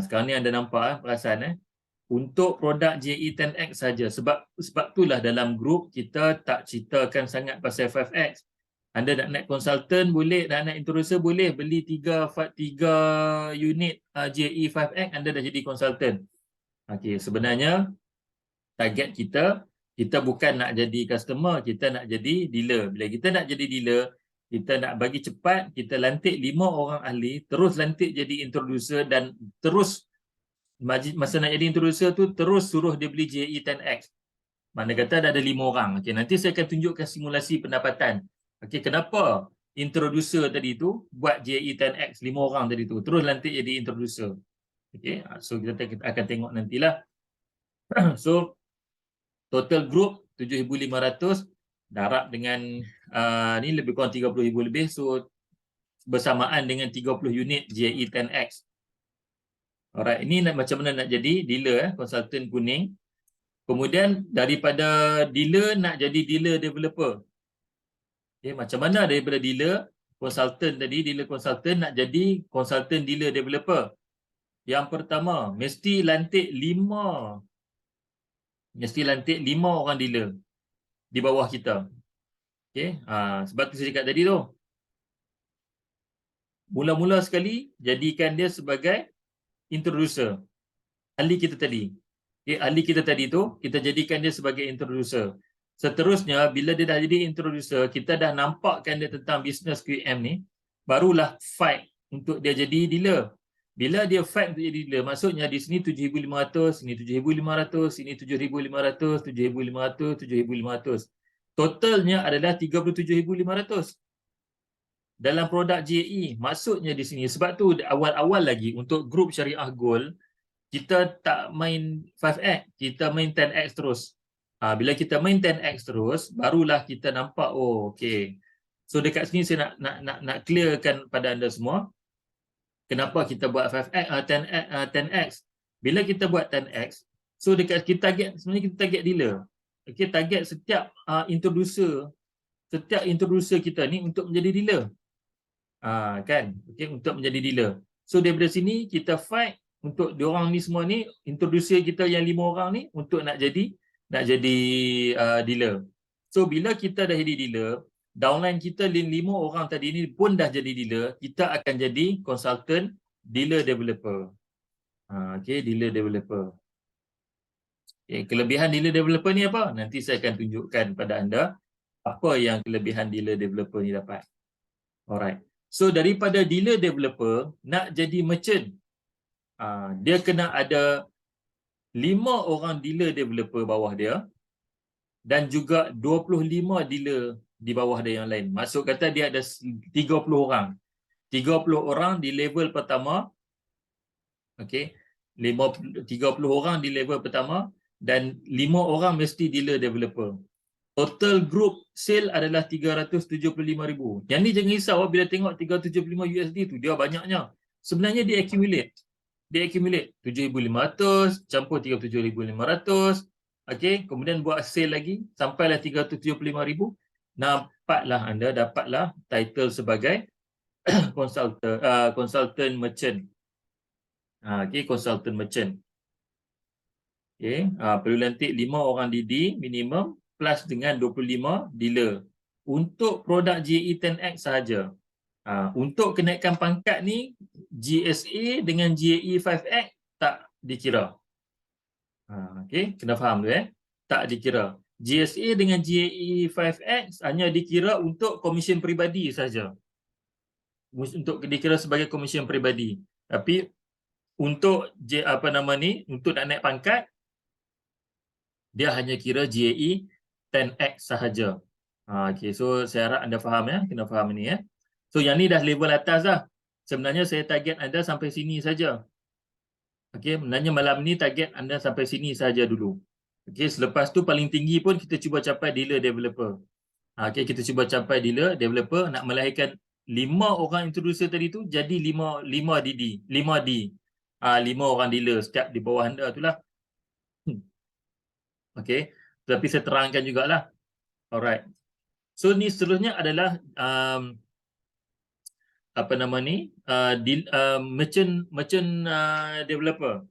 Sekarang ni anda nampak perasan untuk produk JE 10X saja. Sebab itulah dalam grup kita tak ceritakan sangat pasal 5X. Anda nak naik konsultan boleh, nak naik introducer boleh, beli 3 unit JE 5X, anda dah jadi konsultan. Okey, sebenarnya target kita bukan nak jadi customer, kita nak jadi dealer. Bila kita nak jadi dealer, kita nak bagi cepat, kita lantik 5 orang ahli, terus lantik jadi introducer, dan terus masa nak jadi introducer tu terus suruh dia beli JE 10X. Mana kata dah ada 5 orang. Okey, nanti saya akan tunjukkan simulasi pendapatan. Okey, kenapa introducer tadi tu buat JE 10X 5 orang tadi tu, terus lantik jadi introducer. Okey, so kita akan tengok nantilah. So total group 7,500 darab dengan ni lebih kurang 30,000 lebih, so bersamaan dengan 30 unit JE 10X. Alright, ini macam mana nak jadi dealer konsultan kuning. Kemudian daripada dealer nak jadi dealer developer. Okay, macam mana daripada dealer konsultan tadi, dealer konsultan nak jadi konsultan dealer developer. Yang pertama, mesti lantik 5 orang dealer di bawah kita. Okey, sebab tu saya cakap tadi tu. Mula-mula sekali jadikan dia sebagai introducer. Ahli kita tadi. Okay, ahli kita tadi tu, kita jadikan dia sebagai introducer. Seterusnya, bila dia dah jadi introducer, kita dah nampakkan dia tentang business QM ni, barulah fight untuk dia jadi dealer. Bila dia fight untuk jadi dealer, maksudnya di sini 7,500, sini 7,500, sini 7,500, 7,500, 7,500. Totalnya adalah 37,500 dalam produk JE. Maksudnya di sini, sebab tu awal-awal lagi untuk grup Syariah Gold, kita tak main 5X, kita main 10X terus. Bila kita main 10X terus, barulah kita nampak, oh okey. So dekat sini saya nak clearkan pada anda semua, kenapa kita buat 5X, 10X. Bila kita buat 10X, so dekat kita target, sebenarnya kita target dealer. Okey, target setiap introducer kita ni untuk menjadi dealer. Kan? Okey, untuk menjadi dealer. So daripada sini kita fight untuk diorang ni semua ni, introducer kita yang 5 orang ni untuk nak jadi dealer. So bila kita dah jadi dealer, downline kita 5 orang tadi ni pun dah jadi dealer, kita akan jadi consultant dealer developer. Okey, dealer developer. Okay, kelebihan dealer developer ni apa? Nanti saya akan tunjukkan pada anda apa yang kelebihan dealer developer ni dapat. Alright. So daripada dealer developer nak jadi merchant, dia kena ada 5 orang dealer developer bawah dia dan juga 25 dealer di bawah dia yang lain. Maksud kata dia ada 30 orang. 30 orang di level pertama. Okey. 30 orang di level pertama dan 5 orang mesti dealer developer. Total group sale adalah 375,000. Yang ni jangan risau bila tengok 375 USD tu, dia banyaknya. Sebenarnya dia accumulate. Dia accumulate 7,500 campur 37,500. Okey, kemudian buat sale lagi sampailah 375,000. Nampaklah anda dapatlah title sebagai consultant merchant. Okey, consultant merchant. Okey, perlu lantik 5 orang DD minimum plus dengan 25 dealer untuk produk JE 10X sahaja. Untuk kenaikan pangkat ni, GSA dengan JE 5X tak dikira. Okey, kena faham tu tak dikira. GSA dengan JE 5X hanya dikira untuk komisen peribadi saja. Untuk dikira sebagai komisen peribadi. Tapi untuk untuk nak naik pangkat, dia hanya kira JE 10X sahaja. Okey, so saya harap anda faham kena faham ni So yang ni dah level atas dah. Sebenarnya saya target anda sampai sini saja. Okey, sebenarnya malam ni target anda sampai sini saja dulu. Okey, selepas tu paling tinggi pun kita cuba capai dealer developer. Okey, kita cuba capai dealer developer, nak melahirkan 5 orang introducer tadi tu jadi 5 DD, 5D. 5 orang dealer setiap di bawah anda itulah. Okey, tapi saya terangkan jugalah. Alright. So ni seterusnya adalah merchant developer.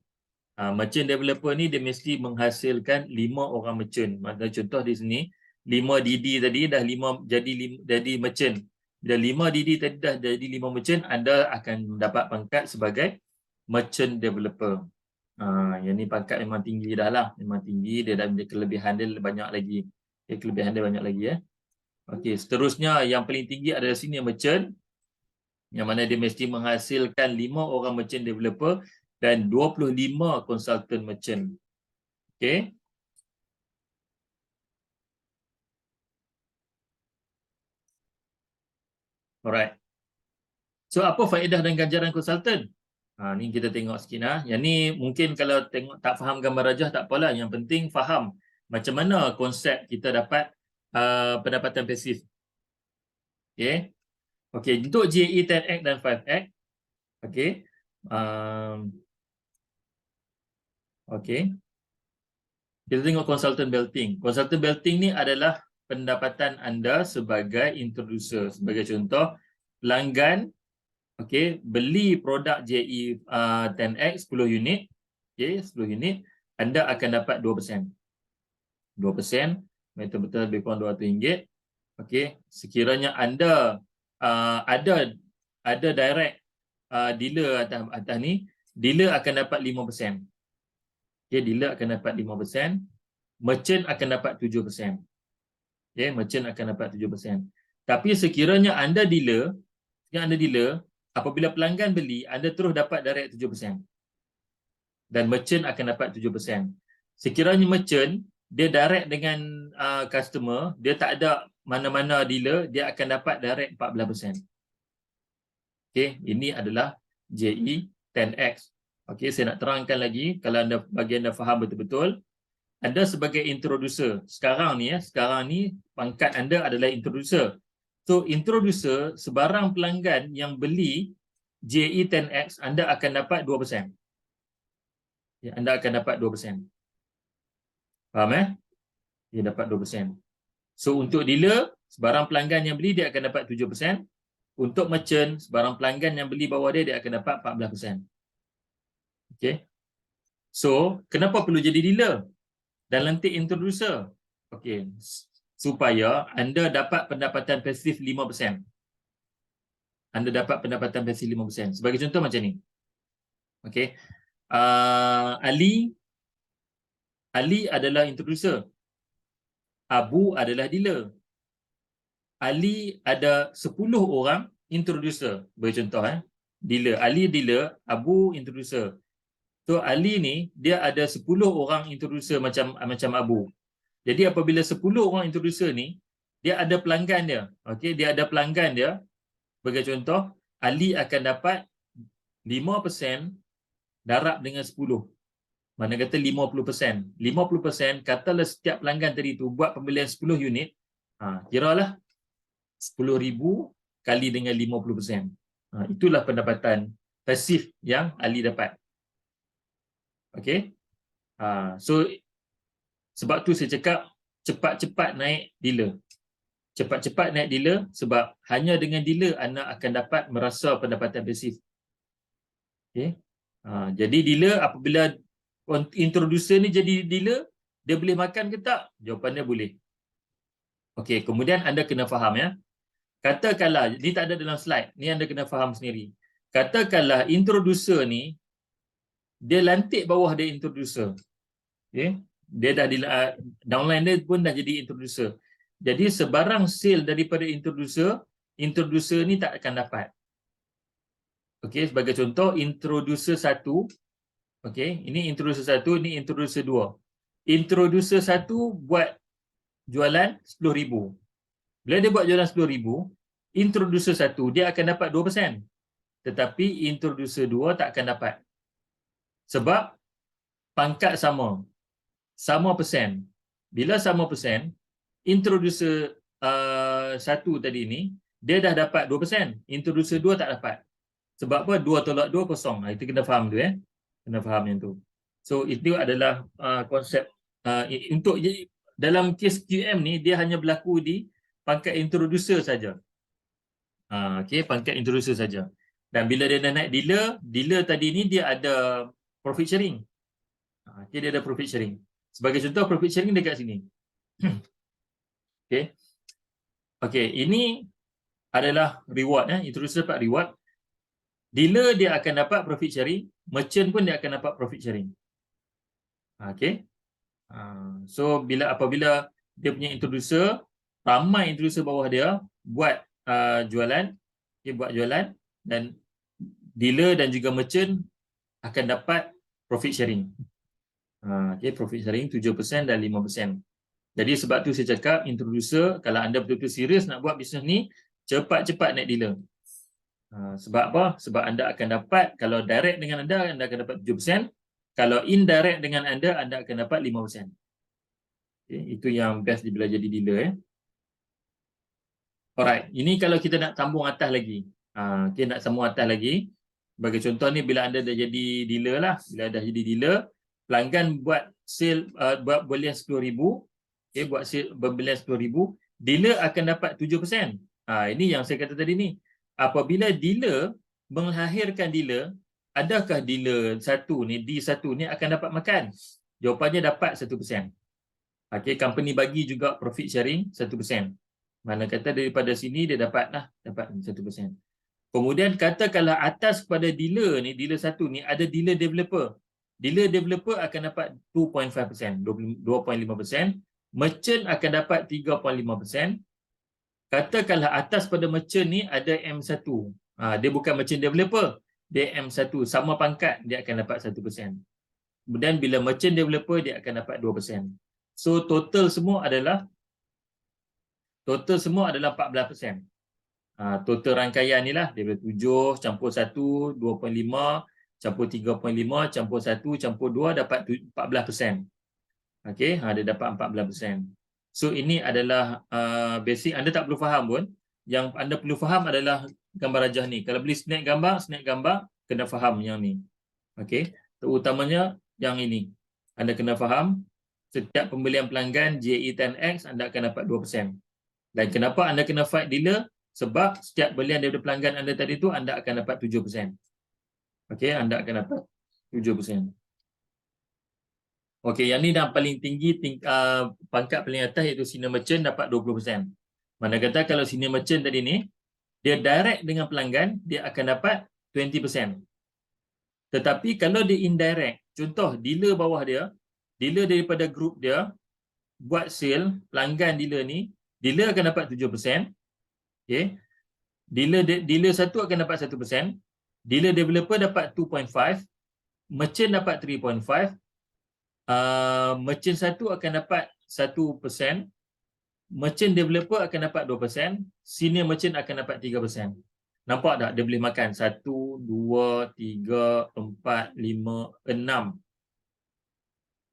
Merchant developer ni dia mesti menghasilkan 5 orang merchant. Maksudnya contoh di sini 5 DD tadi dah 5 jadi merchant. Bila 5 DD tadi dah jadi 5 merchant, anda akan mendapat pangkat sebagai merchant developer. Yang ni pangkat memang tinggi dah lah. Memang tinggi, dia dah kelebihan dia banyak lagi. Kelebihan dia banyak lagi Okey, seterusnya yang paling tinggi adalah sini merchant, yang mana dia mesti menghasilkan 5 orang merchant developer dan 25 consultant merchant. Okey. Alright. So apa faedah dan ganjaran consultant? Ni kita tengok sikit Yang ni mungkin kalau tengok tak faham gambar rajah tak apalah, yang penting faham macam mana konsep kita dapat pendapatan pasif. Okey. Okey, untuk JE 10X dan 5X. Okey. Okey. Kita tengok consultant belting. Consultant belting ni adalah pendapatan anda sebagai introducer. Sebagai contoh, pelanggan beli produk JE 10X 10 unit. Okey, 10 unit, anda akan dapat 2%. 2%, betul-betul lebih kurang RM200. Okey, sekiranya anda ada direct dealer atas ni, dealer akan dapat 5%. Okay, dealer akan dapat 5%, merchant akan dapat 7%. Okay, merchant akan dapat 7%. Tapi sekiranya anda dealer, apabila pelanggan beli, anda terus dapat direct 7%. Dan merchant akan dapat 7%. Sekiranya merchant, dia direct dengan customer, dia tak ada mana-mana dealer, dia akan dapat direct 14%. Okay, ini adalah JE 10X. Okay, saya nak terangkan lagi, kalau anda bagi anda faham betul-betul, anda sebagai introducer, sekarang ni pangkat anda adalah introducer. So, introducer, sebarang pelanggan yang beli JE 10X, anda akan dapat 2%. Ya, anda akan dapat 2%. Faham Dia dapat 2%. So, untuk dealer, sebarang pelanggan yang beli, dia akan dapat 7%. Untuk merchant, sebarang pelanggan yang beli bawah dia, dia akan dapat 14%. Okay. So, kenapa perlu jadi dealer dan lantik introducer? Okay. Supaya anda dapat pendapatan pasif 5%. Anda dapat pendapatan pasif 5%. Sebagai contoh macam ni. Okay. Ali adalah introducer. Abu adalah dealer. Ali ada 10 orang introducer. Bercontoh dealer. Ali dealer, Abu introducer. So Ali ni dia ada 10 orang introducer macam Abu. Jadi apabila 10 orang introducer ni dia ada pelanggan dia. Okey, dia ada pelanggan dia. Sebagai contoh, Ali akan dapat 5% darab dengan 10. Mana kata 50%. 50% katalah setiap pelanggan tadi tu buat pembelian 10 unit. Kiralah 10,000 kali dengan 50%. Itulah pendapatan pasif yang Ali dapat. Okey. So sebab tu saya cakap cepat-cepat naik dealer. Cepat-cepat naik dealer sebab hanya dengan dealer anda akan dapat merasa pendapatan pasif. Okey. Jadi dealer apabila introducer ni jadi dealer, dia boleh makan ke tak? Jawapannya boleh. Okey, kemudian anda kena faham Katakanlah, ni tak ada dalam slide. Ni anda kena faham sendiri. Katakanlah introducer ni dia lantik bawah dia introducer. Okay. Dia dah downline dia pun dah jadi introducer. Jadi sebarang sale daripada introducer ni tak akan dapat. Okey, sebagai contoh introducer 1. Okey, ini introducer 1, ini introducer 2. Introducer 1 buat jualan 10,000. Bila dia buat jualan 10,000, introducer 1 dia akan dapat 2%. Tetapi introducer 2 tak akan dapat. Sebab pangkat sama. Sama persen. Bila sama persen, introducer 1 tadi ni, dia dah dapat 2%. Introducer 2 tak dapat. Sebab apa? 2 tolak 2 kosong. Itu kena faham tu Kena faham yang tu. So itu adalah konsep untuk dalam kes QM ni dia hanya berlaku di pangkat introducer saja. Okey, pangkat introducer saja. Dan bila dia dah naik dealer tadi ni dia ada profit sharing. Okey, dia ada profit sharing. Sebagai contoh profit sharing dekat sini. Okey. Okey, ini adalah reward introducer dapat reward. Dealer dia akan dapat profit sharing, merchant pun dia akan dapat profit sharing. Okey. So apabila dia punya introducer, ramai introducer bawah dia buat jualan, buat jualan dan dealer dan juga merchant akan dapat profit sharing. Okey, profit sharing 7% dan 5%. Jadi sebab tu saya cakap introducer, kalau anda betul-betul serius nak buat bisnes ni, cepat-cepat naik dealer. Sebab apa? Sebab anda akan dapat, kalau direct dengan anda akan dapat 7%. Kalau indirect dengan anda akan dapat 5%. Okay, itu yang best bila jadi dealer. Alright, ini kalau kita nak sambung atas lagi. Okay, nak sambung atas lagi. Sebagai contoh ni, bila anda dah jadi dealer lah. Bila dah jadi dealer, pelanggan buat sale, buat belian 10,000. Okay, buat sale pembelian 10,000. Dealer akan dapat 7%. Ini yang saya kata tadi ni. Apabila dealer melahirkan dealer, adakah dealer satu ni, D1 ni akan dapat makan? Jawapannya dapat 1%. Okay, company bagi juga profit sharing 1%. Mana kata daripada sini dia dapat 1%. Kemudian katakanlah atas pada dealer ni, dealer satu ni ada dealer developer. Dealer developer akan dapat 2.5%, 2.5%. Merchant akan dapat 3.5%. Katakanlah atas pada merchant ni ada M1. Dia bukan merchant developer. Dia M1. Sama pangkat, dia akan dapat 1%. Kemudian bila merchant developer, dia akan dapat 2%. So total semua adalah 14%. Total rangkaian ni lah, dia boleh 7 campur 1, 2.5, campur 3.5, campur 1, campur 2, dapat 14%. Okey, dia dapat 14%. So ini adalah basic, anda tak perlu faham pun. Yang anda perlu faham adalah gambar rajah ni. Kalau beli snack gambar, kena faham yang ni. Okey, terutamanya yang ini. Anda kena faham, setiap pembelian pelanggan JE 10X, anda akan dapat 2%. Dan kenapa anda kena fight dealer? Sebab setiap belian daripada pelanggan anda tadi tu, anda akan dapat 7%. Okey, anda akan dapat 7%. Okey, yang ni dah paling tinggi, pangkat paling atas iaitu senior merchant dapat 20%. Mana kata kalau senior merchant tadi ni, dia direct dengan pelanggan, dia akan dapat 20%. Tetapi kalau dia indirect, contoh dealer bawah dia, dealer daripada grup dia, buat sale, pelanggan dealer ni, dealer akan dapat 7%. Okay. Dealer satu akan dapat 1%, dealer developer dapat 2.5, merchant dapat 3.5, merchant satu akan dapat 1%, merchant developer akan dapat 2%, senior merchant akan dapat 3%. Nampak tak? Dia boleh makan 1, 2, 3, 4, 5, 6.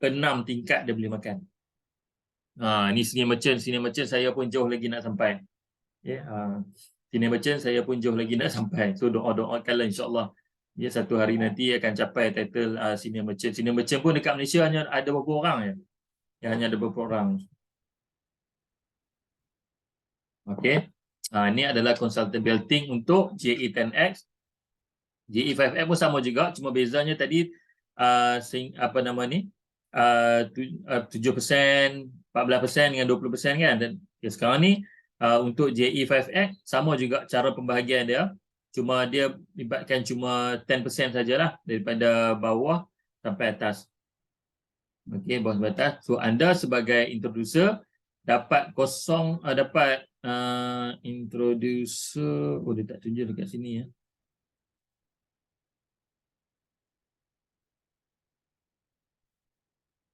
6 tingkat dia boleh makan. Ni senior merchant saya pun jauh lagi nak sampai. Okay. Senior merchant saya pun jauh lagi nak sampai. So doa-doakanlah insya-Allah. Ya, satu hari nanti akan capai title senior merchant. Senior merchant pun dekat Malaysia hanya ada beberapa orang je. Ya, hanya ada beberapa orang. Okey. Ini adalah consultant belting untuk JE 10X. JE 5X pun sama juga, cuma bezanya tadi 7%, 14% dengan 20% kan. Dan sekarang ni untuk JE 5X sama juga cara pembahagian dia, cuma dia libatkan cuma 10% sajalah daripada bawah sampai atas. Okey, bawah sampai atas. So anda sebagai introducer dapat introducer, dia tak tunjuk dekat sini ya.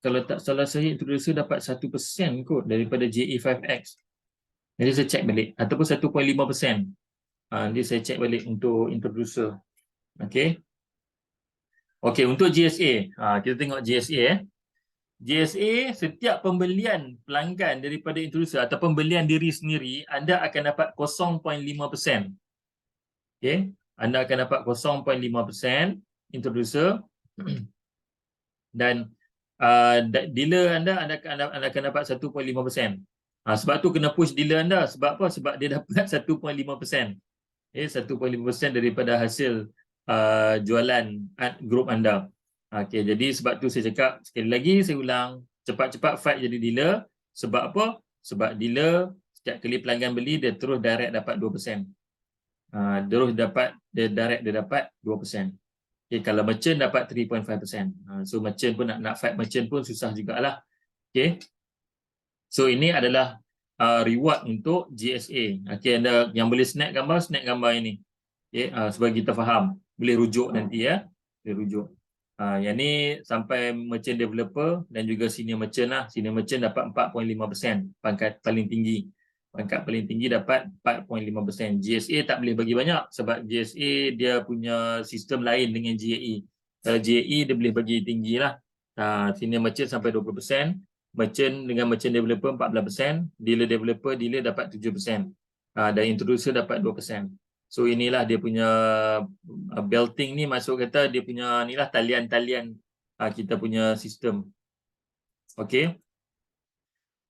Kalau tak salah saya, introducer dapat 1% kot daripada JE 5X. Jadi saya cek balik. Ataupun 1.5%. Nanti saya cek balik untuk introducer. Okey. Okey, untuk GSA. Kita tengok GSA. GSA, setiap pembelian pelanggan daripada introducer atau pembelian diri sendiri, anda akan dapat 0.5%. Okey. Anda akan dapat 0.5% introducer. Dan dealer anda akan dapat 1.5%. Sebab tu kena push dealer anda. Sebab apa? Sebab dia dapat 1.5%. 1.5% daripada hasil jualan grup anda. Okey, jadi sebab tu saya cakap sekali lagi, saya ulang, cepat-cepat fight jadi dealer. Sebab apa? Sebab dealer setiap kali pelanggan beli, dia terus direct dapat 2%. Dia dapat 2%. Okay, kalau merchant dapat 3.5%. So merchant pun nak fight merchant pun susah jugalah. Okay. So ini adalah reward untuk GSA. Okay, anda yang boleh snap gambar ini. Okay, supaya kita faham. Boleh rujuk nanti ya. Boleh rujuk. Yang ni sampai merchant developer dan juga senior merchant lah. Senior merchant dapat 4.5%. Pangkat paling tinggi. Pangkat paling tinggi dapat 4.5%. GSA tak boleh bagi banyak sebab GSA dia punya sistem lain dengan GAE. Kalau GAE dia boleh bagi tinggi lah. Senior merchant sampai 20%. Merchant dengan merchant developer 14%. Dealer developer, dealer dapat 7%. Dan introducer dapat 2%. So inilah dia punya belting ni, masuk kata dia punya ni lah talian-talian kita punya sistem. Okay.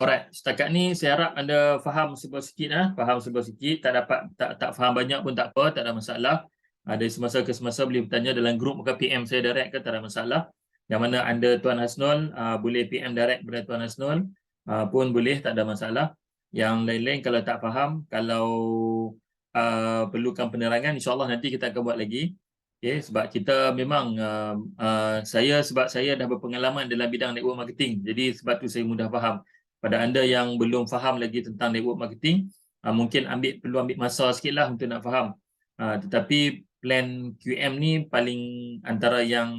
Alright, setakat ni saya harap anda faham sebuah sikit faham sebuah sikit, tak faham banyak pun tak apa, tak ada masalah. Dari semasa ke semasa boleh bertanya dalam grup ke PM saya direct ke, tak ada masalah. Yang mana anda Tuan Hasnul boleh PM direct kepada Tuan Hasnul pun boleh, tak ada masalah. Yang lain-lain kalau tak faham, kalau perlukan penerangan, insyaAllah nanti kita akan buat lagi. Okay, sebab kita memang sebab saya dah berpengalaman dalam bidang network marketing, jadi sebab tu saya mudah faham. Pada anda yang belum faham lagi tentang network marketing, mungkin perlu ambil masa sikit lah untuk nak faham. Tetapi plan QM ni paling antara yang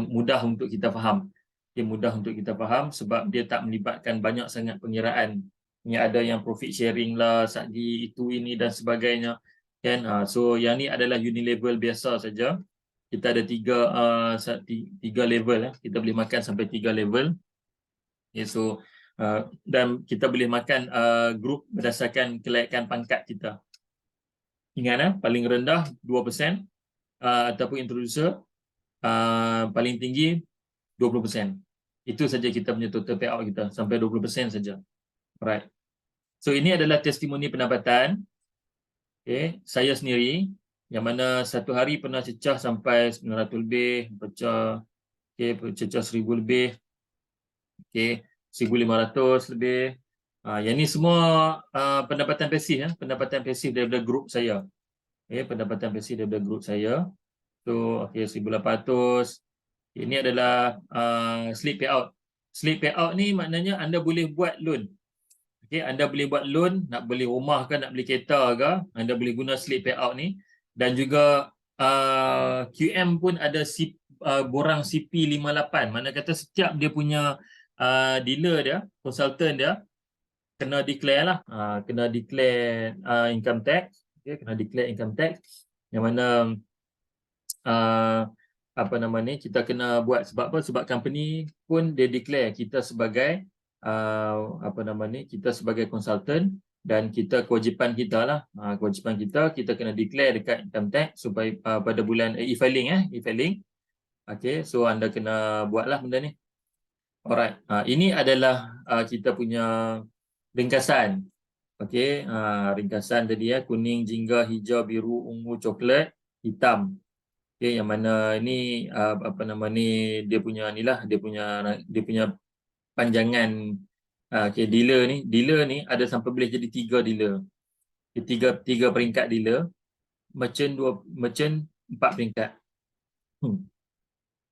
mudah untuk kita faham. Okay, mudah untuk kita faham sebab dia tak melibatkan banyak sangat pengiraan. Ini ada yang profit sharing lah, sakdi itu ini dan sebagainya. Kan? So yang ni adalah unilevel biasa saja. Kita ada tiga level. Kita boleh makan sampai 3 level. Okay, so dan kita boleh makan grup berdasarkan kelayakan pangkat kita. Ingat paling rendah 2% ataupun introducer, paling tinggi 20%. Itu saja kita punya total payout kita, sampai 20% saja. Alright. So ini adalah testimoni pendapatan. Okay, saya sendiri yang mana satu hari pernah cecah sampai 900 lebih, pecah, cecah 1000 lebih, 1500 lebih. Yang ni semua pendapatan pasif, pendapatan pasif daripada grup saya. Pendapatan pasif daripada grup saya. So 1800. Ini adalah slip payout. Slip payout ni maknanya anda boleh buat loan. Anda boleh buat loan, nak beli rumah ke, nak beli kereta ke, anda boleh guna slip payout ni. Dan juga QM pun ada borang CP58. Mana kata setiap dia punya dealer dia, konsultan dia, kena declare lah. Kena declare income tax. Kena declare income tax. Yang mana kita kena buat sebab apa? Sebab company pun dia declare kita sebagai kita sebagai konsultan, dan kita kewajipan kita lah, kita kena declare dekat income tax supaya pada bulan e-filing. Okay, so anda kena buatlah benda ni. Alright, ini adalah kita punya ringkasan. Okay, ringkasan tadi kuning, jingga, hijau, biru, ungu, coklat, hitam. Okay, yang mana ini dia punya panjangan. Dealer ni ada sampai boleh jadi 3 dealer. Tiga peringkat dealer. Merchant 4 peringkat.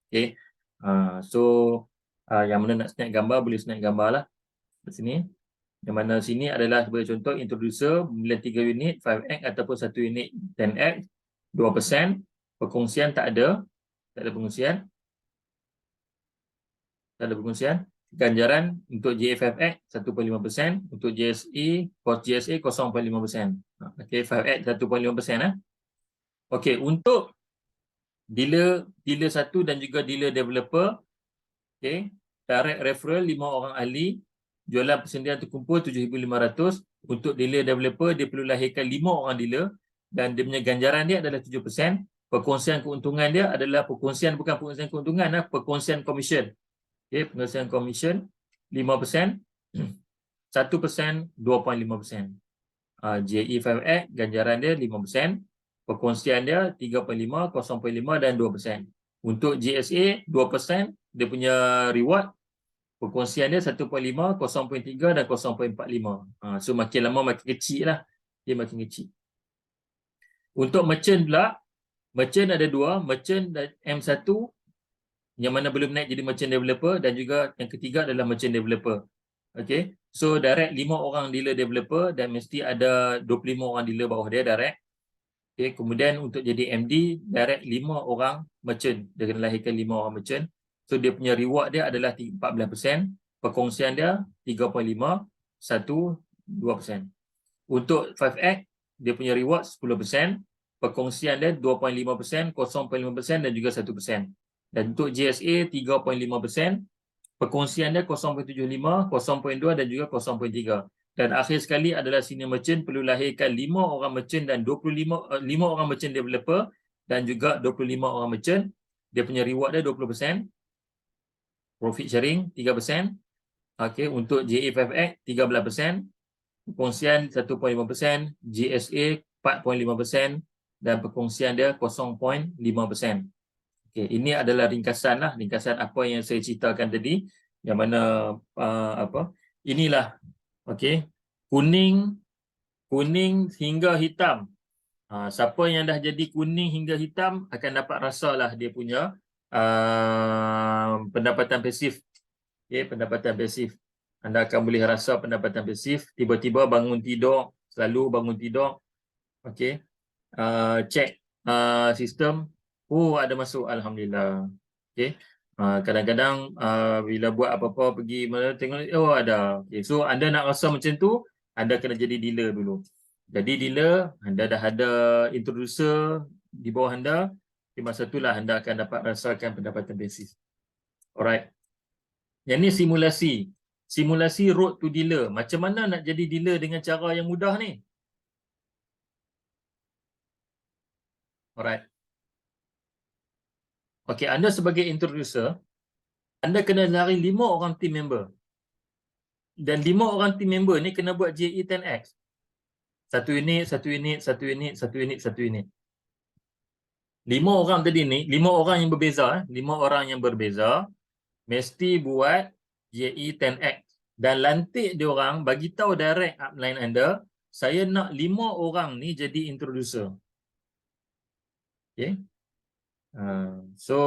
Okay. So yang mana nak snap gambar boleh snap gambar lah di sini. Yang mana sini adalah sebagai contoh introducer bila 3 unit 5x ataupun 1 unit 10x 2%. Perkongsian tak ada perkongsian. Ganjaran untuk JFFX 1.5%, untuk kos GSA 0.5%. Okey, 5X 1.5%. Okey, untuk dealer 1 dan juga dealer developer, okey, direct referral 5 orang ahli, jualan persendirian terkumpul 7,500. Untuk dealer developer dia perlu lahirkan 5 orang dealer dan dia punya ganjaran dia adalah 7%. Perkongsian keuntungan dia adalah bukan perkongsian keuntungan, perkongsian komisen. Okay, penghasilan komisen 5%, 1%, 2.5%. JE5X ganjaran dia 5%, perkongsian dia 3.5, 0.5 dan 2%. Untuk GSA 2%, dia punya reward, perkongsian dia 1.5, 0.3 dan 0.45. So makin lama makin kecil lah. Dia makin kecil. Untuk merchant pula, merchant ada 2, merchant M1 yang mana belum naik jadi merchant developer, dan juga yang ketiga adalah merchant developer. Okay, so direct 5 orang dealer developer dan mesti ada 25 orang dealer bawah dia direct. Okay, kemudian untuk jadi MD direct 5 orang merchant, dia kena lahirkan 5 orang merchant. So dia punya reward dia adalah 14%, perkongsian dia 3.5, 2%. Untuk 5X dia punya reward 10%, perkongsian dia 2.5%, 0.5% dan juga 1%. Dan untuk GSA 3.5%, perkongsian dia 0.75, 0.2 dan juga 0.3. Dan akhir sekali adalah senior merchant perlu lahirkan 5 orang merchant dan 5 orang merchant developer dan juga 25 orang merchant. Dia punya reward dia 20%. Profit sharing 3%. Okey, untuk JA5X 13%. Perkongsian 1.5%, GSA 4.5% dan perkongsian dia 0.5%. Okay, ini adalah ringkasan apa yang saya ceritakan tadi, yang mana inilah, okey, kuning, kuning hingga hitam. Siapa yang dah jadi kuning hingga hitam akan dapat rasalah dia punya pendapatan pasif. Okay, pendapatan pasif. Anda akan boleh rasa pendapatan pasif. Tiba-tiba bangun tidur, selalu bangun tidur. Okay. Cek sistem. Oh, ada masuk. Alhamdulillah. Okay. Kadang-kadang bila buat apa-apa pergi mana tengok, oh ada. Okay. So anda nak rasa macam tu, anda kena jadi dealer dulu. Jadi dealer, anda dah ada introducer di bawah anda. Di masa itulah anda akan dapat rasakan pendapatan pasif. Alright. Yang ni simulasi. Simulasi road to dealer. Macam mana nak jadi dealer dengan cara yang mudah ni? Alright. Okey, anda sebagai introducer, anda kena cari 5 orang team member. Dan 5 orang team member ni kena buat JE 10X. Satu unit, satu unit, satu unit, satu unit, satu unit. 5 orang tadi ni, 5 orang yang berbeza, 5 orang yang berbeza mesti buat JE 10X. Dan lantik dia orang bagi tahu direct upline anda, saya nak 5 orang ni jadi introducer. Okey. So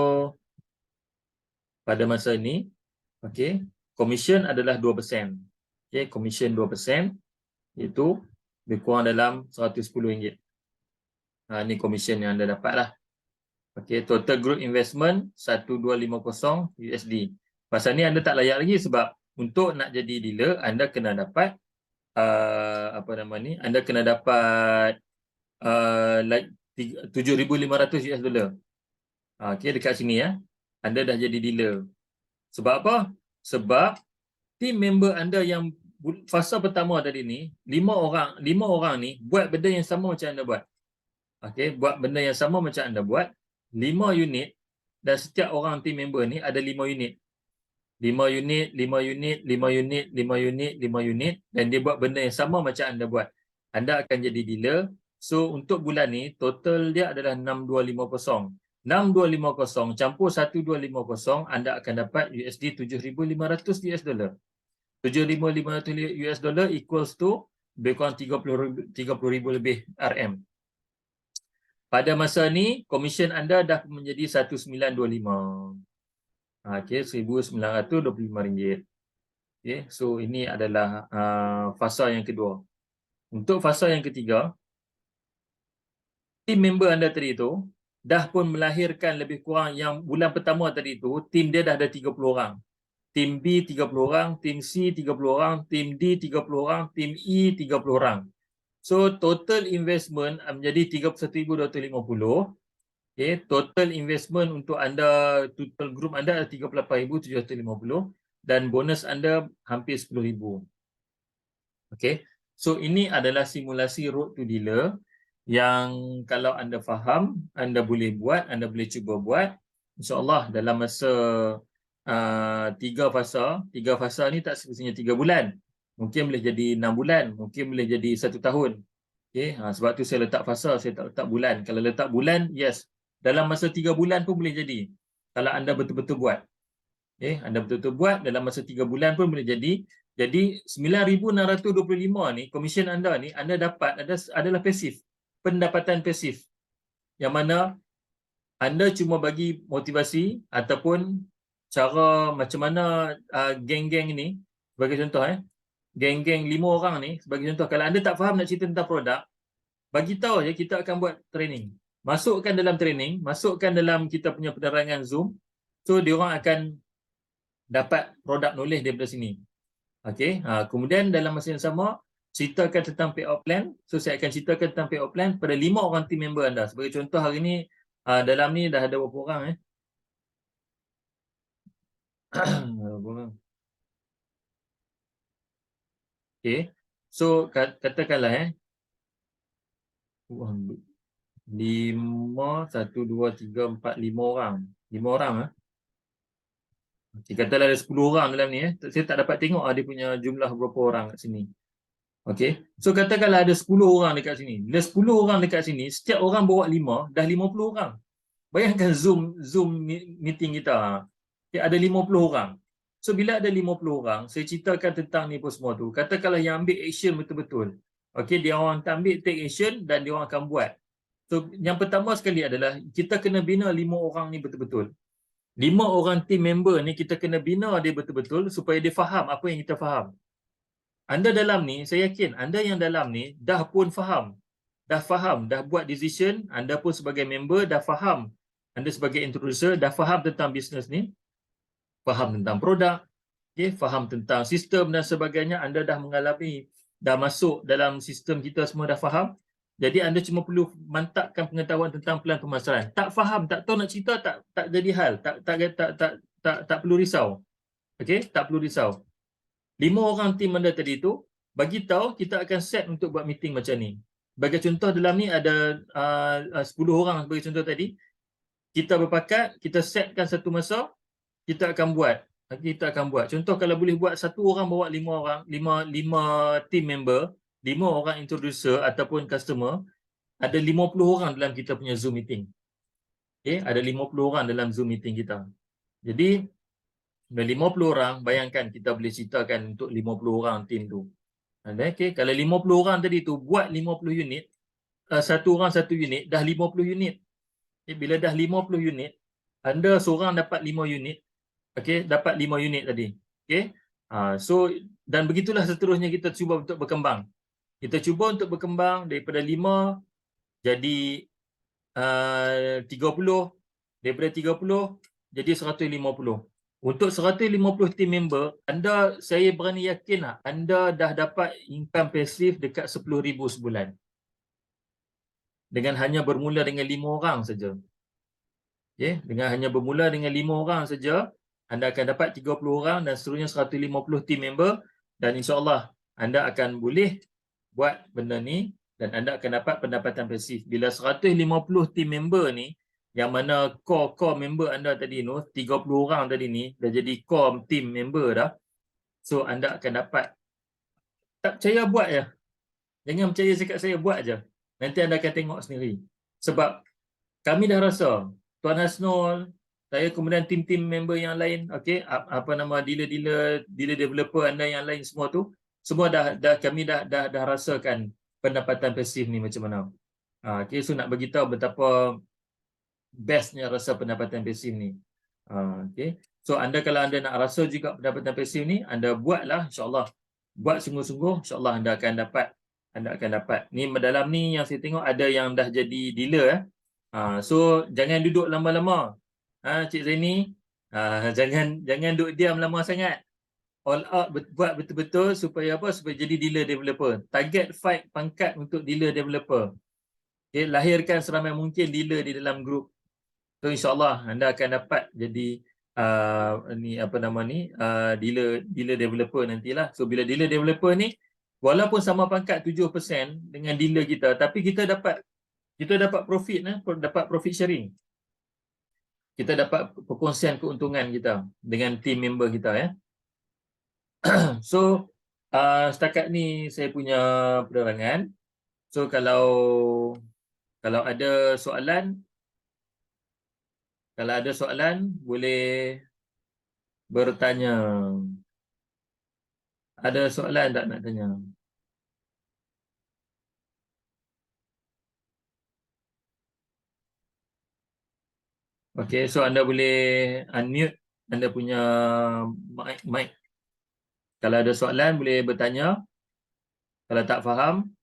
pada masa ini, okey, commission adalah 2%. Okey, commission 2% iaitu lebih kurang dalam RM110. Ni commission yang anda dapat lah. Okey, total group investment 1250 USD. Pasal ni anda tak layak lagi sebab untuk nak jadi dealer anda kena dapat apa nama ni? Anda kena dapat like 7,500 US dollar. Okey, dekat sini ya. Anda dah jadi dealer. Sebab apa? Sebab team member anda yang fasa pertama tadi ni, 5 orang ni buat benda yang sama macam anda buat. Okey, buat benda yang sama macam anda buat, 5 unit dan setiap orang team member ni ada 5 unit. 5 unit, 5 unit, 5 unit, 5 unit, 5 unit dan dia buat benda yang sama macam anda buat. Anda akan jadi dealer. So untuk bulan ni total dia adalah 6250. 6250 campur 1250 anda akan dapat USD 7,500 US dollar. 7,500 US dollar equals to lebih kurang 30,000 lebih RM. Pada masa ni komisen anda dah menjadi 1925. Okey, RM1,925. Okey, so ini adalah fasa yang kedua. Untuk fasa yang ketiga, tim member anda tadi tu dah pun melahirkan lebih kurang yang bulan pertama tadi tu, tim dia dah ada 30 orang. Tim B 30 orang, tim C 30 orang, tim D 30 orang, tim E 30 orang. So total investment menjadi 31,250. Okay, total investment untuk anda, total group anda 38,750 dan bonus anda hampir 10,000. Okay, so ini adalah simulasi road to dealer yang kalau anda faham, anda boleh buat, anda boleh cuba buat. InsyaAllah dalam masa 3 fasa ni tak semestinya 3 bulan. Mungkin boleh jadi 6 bulan, mungkin boleh jadi 1 tahun. Okay, sebab tu saya letak fasa, saya tak letak bulan. Kalau letak bulan, yes. Dalam masa 3 bulan pun boleh jadi. Kalau anda betul-betul buat. Okay, anda betul-betul buat, dalam masa 3 bulan pun boleh jadi. Jadi 9,625 ni, komisen anda ni, anda dapat adalah pasif. Pendapatan pasif. Yang mana anda cuma bagi motivasi ataupun cara macam mana geng-geng ni, sebagai contoh geng-geng 5 orang ni, sebagai contoh, kalau anda tak faham nak cerita tentang produk, bagi tahu je kita akan buat training. Masukkan dalam training, masukkan dalam kita punya penerangan Zoom. So diorang akan dapat produk knowledge daripada sini. Okey, kemudian dalam masa yang sama ceritakan tentang payout plan. So saya akan ceritakan tentang payout plan pada 5 orang team member anda. Sebagai contoh hari ni dalam ni dah ada berapa orang Okey. So katakanlah 5 1 2 3 4 5 orang. 5 orang katakanlah ada 10 orang dalam ni Saya tak dapat tengok dia punya jumlah berapa orang kat sini. Okey. So katakanlah ada 10 orang dekat sini. Bila 10 orang dekat sini, setiap orang bawa 5, dah 50 orang. Bayangkan Zoom meeting kita. Okay, ada 50 orang. So bila ada 50 orang, saya ceritakan tentang ni pun semua tu. Katakanlah yang ambil action betul-betul. Okey, dia orang ambil take action dan dia orang akan buat. So, yang pertama sekali adalah kita kena bina 5 orang ni betul-betul. 5 orang team member ni kita kena bina dia betul-betul supaya dia faham apa yang kita faham. Anda dalam ni, saya yakin anda yang dalam ni dah pun faham. Dah faham, dah buat decision, anda pun sebagai member dah faham. Anda sebagai introducer dah faham tentang bisnes ni, faham tentang produk, okay, faham tentang sistem dan sebagainya, anda dah mengalami, dah masuk dalam sistem kita semua dah faham. Jadi anda cuma perlu mantapkan pengetahuan tentang pelan pemasaran. Tak faham, tak tahu nak cerita, tak jadi hal, tak perlu risau. Okey, tak perlu risau. 5 orang tim anda tadi tu bagi tahu kita akan set untuk buat meeting macam ni. Bagi contoh dalam ni ada 10 orang sebagai contoh tadi. Kita berpakat, kita setkan satu masa, kita akan buat. Kita akan buat. Contoh kalau boleh buat satu orang bawa 5 orang, 5 team member, 5 orang introducer ataupun customer, ada 50 orang dalam kita punya Zoom meeting. Okay, ada 50 orang dalam Zoom meeting kita. Jadi, ada 50 orang, bayangkan kita boleh ceritakan untuk 50 orang tim tu. Okay, kalau 50 orang tadi tu buat 50 unit, satu orang satu unit, dah 50 unit. Okay, bila dah 50 unit, anda seorang dapat 5 unit. Okey, dapat 5 unit tadi. Okey. So dan begitulah seterusnya kita cuba untuk berkembang. Kita cuba untuk berkembang daripada 5 jadi 30, daripada 30 jadi 150. Untuk 150 team member, saya berani yakin anda dah dapat income pasif dekat 10,000 sebulan. Dengan hanya bermula dengan 5 orang saja. Okey, dengan hanya bermula dengan 5 orang saja, anda akan dapat 30 orang dan seterusnya 150 team member dan insya-Allah anda akan boleh buat benda ni dan anda akan dapat pendapatan pasif. Bila 150 team member ni yang mana core member anda tadi tu 30 orang tadi ni dah jadi core team member dah. So anda akan dapat. Tak percaya buat je. Jangan percaya cakap saya, buat je. Nanti anda akan tengok sendiri. Sebab kami dah rasa Tuan Hasnul, saya kemudian tim-tim member yang lain, okey, apa nama dealer developer anda yang lain semua tu, semua kami dah rasakan pendapatan pasif ni macam mana. Okey, so nak bagi tahu betapa bestnya rasa pendapatan pasif ni. Okey. So kalau anda nak rasa juga pendapatan pasif ni, anda buatlah insya-Allah. Buat sungguh-sungguh, insya-Allah anda akan dapat. Ni dalam ni yang saya tengok ada yang dah jadi dealer. So jangan duduk lama-lama. Cik Zaini, jangan duduk diam lama sangat. All out buat betul-betul supaya apa? Supaya jadi dealer developer. Target fight pangkat untuk dealer developer. Okay, lahirkan seramai mungkin dealer di dalam grup. So insya-Allah anda akan dapat jadi dealer developer nantilah. So bila dealer developer ni walaupun sama pangkat 7% dengan dealer kita, tapi kita dapat profit, dapat profit sharing. Kita dapat perkongsian keuntungan kita dengan team member kita ya. So setakat ni saya punya penerangan. So kalau ada soalan, boleh bertanya. Ada soalan tak nak tanya? Okey, so anda boleh unmute anda punya mic. Kalau ada soalan boleh bertanya. Kalau tak faham,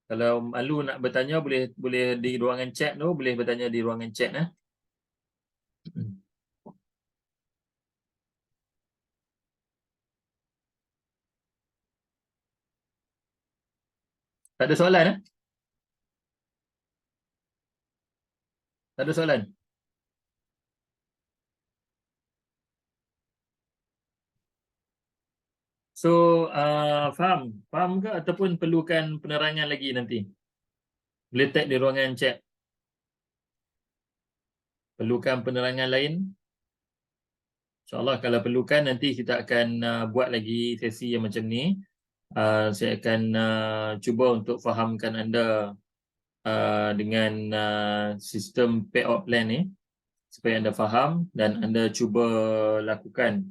kalau malu nak bertanya boleh di ruangan chat tu, boleh bertanya di ruangan chat Tak ada soalan Tak ada soalan. So faham ke ataupun perlukan penerangan lagi nanti? Boleh tag di ruangan chat. Perlukan penerangan lain? InsyaAllah kalau perlukan nanti kita akan buat lagi sesi yang macam ni. Saya akan cuba untuk fahamkan anda dengan sistem payout plan ni supaya anda faham dan anda cuba lakukan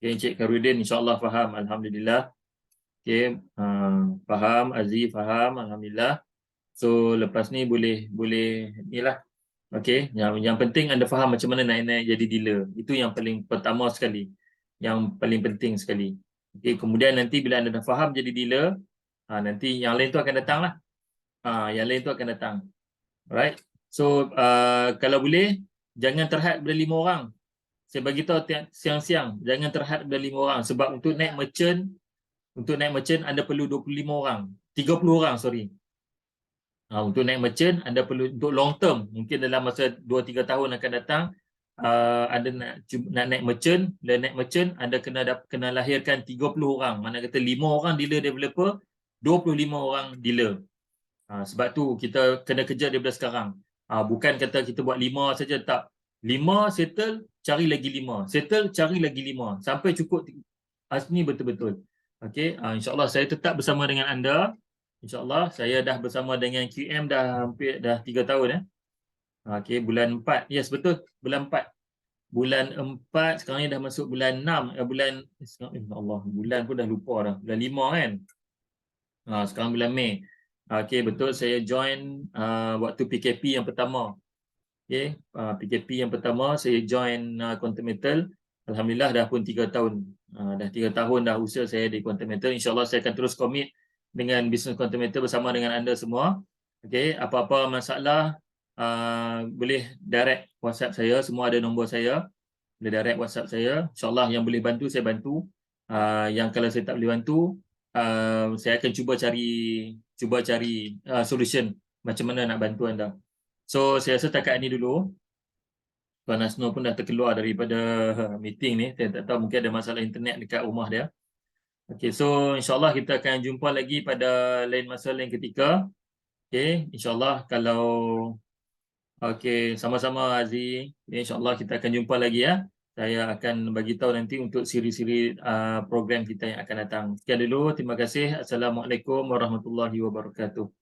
Okay, Encik Karudin insya-Allah faham, alhamdulillah. Okay, faham, Aziz faham, alhamdulillah. So lepas ni boleh inilah. Okay, yang penting anda faham macam mana nak naik jadi dealer. Itu yang paling pertama sekali, yang paling penting sekali. Okay, kemudian nanti bila anda dah faham jadi dealer, nanti yang lain tu akan datang lah. Yang lain tu akan datang. Alright. So kalau boleh jangan terhad pada 5 orang. Saya bagi tahu siang-siang jangan terhad pada 5 orang sebab untuk naik merchant anda perlu 25 orang. 30 orang sorry. Untuk naik merchant anda perlu untuk long term mungkin dalam masa 2-3 tahun akan datang anda nak naik merchant, dan naik merchant anda kena lahirkan 30 orang. Mana kata 5 orang dealer developer, 25 orang dealer. Sebab tu kita kena kejar daripada sekarang. Bukan kata kita buat 5 saja, tak. 5 settle, cari lagi 5. Settle, cari lagi 5. Sampai cukup ni betul-betul. Okey, insya-Allah saya tetap bersama dengan anda. InsyaAllah saya dah bersama dengan QM dah hampir 3 tahun. Okey, bulan 4. Yes, betul. Bulan 4. Bulan 4, sekarang ni dah masuk bulan 6. Allah, bulan pun dah lupa dah. Bulan 5 kan? Sekarang bulan Mei. Okey, betul. Saya join waktu PKP yang pertama. Okey, PKP yang pertama saya join Quantum Metal. Alhamdulillah dah pun 3 tahun. Dah 3 tahun dah usaha saya di Quantum Metal. InsyaAllah saya akan terus komit dengan bisnes Quantum Metal bersama dengan anda semua. Okey, apa-apa masalah boleh direct WhatsApp saya. Semua ada nombor saya. Boleh direct WhatsApp saya. InsyaAllah yang boleh bantu saya bantu. Yang kalau saya tak boleh bantu, saya akan cuba cari solution macam mana nak bantu anda. So saya rasa takat ni dulu. Tuan Asno pun dah terkeluar daripada meeting ni. Saya tak tahu mungkin ada masalah internet dekat rumah dia. Okay, so insyaAllah kita akan jumpa lagi pada lain masa lain ketika. Okay, insyaAllah kalau sama-sama Aziz. InsyaAllah kita akan jumpa lagi ya. Saya akan bagi tahu nanti untuk siri-siri program kita yang akan datang. Sekian dulu. Terima kasih. Assalamualaikum warahmatullahi wabarakatuh.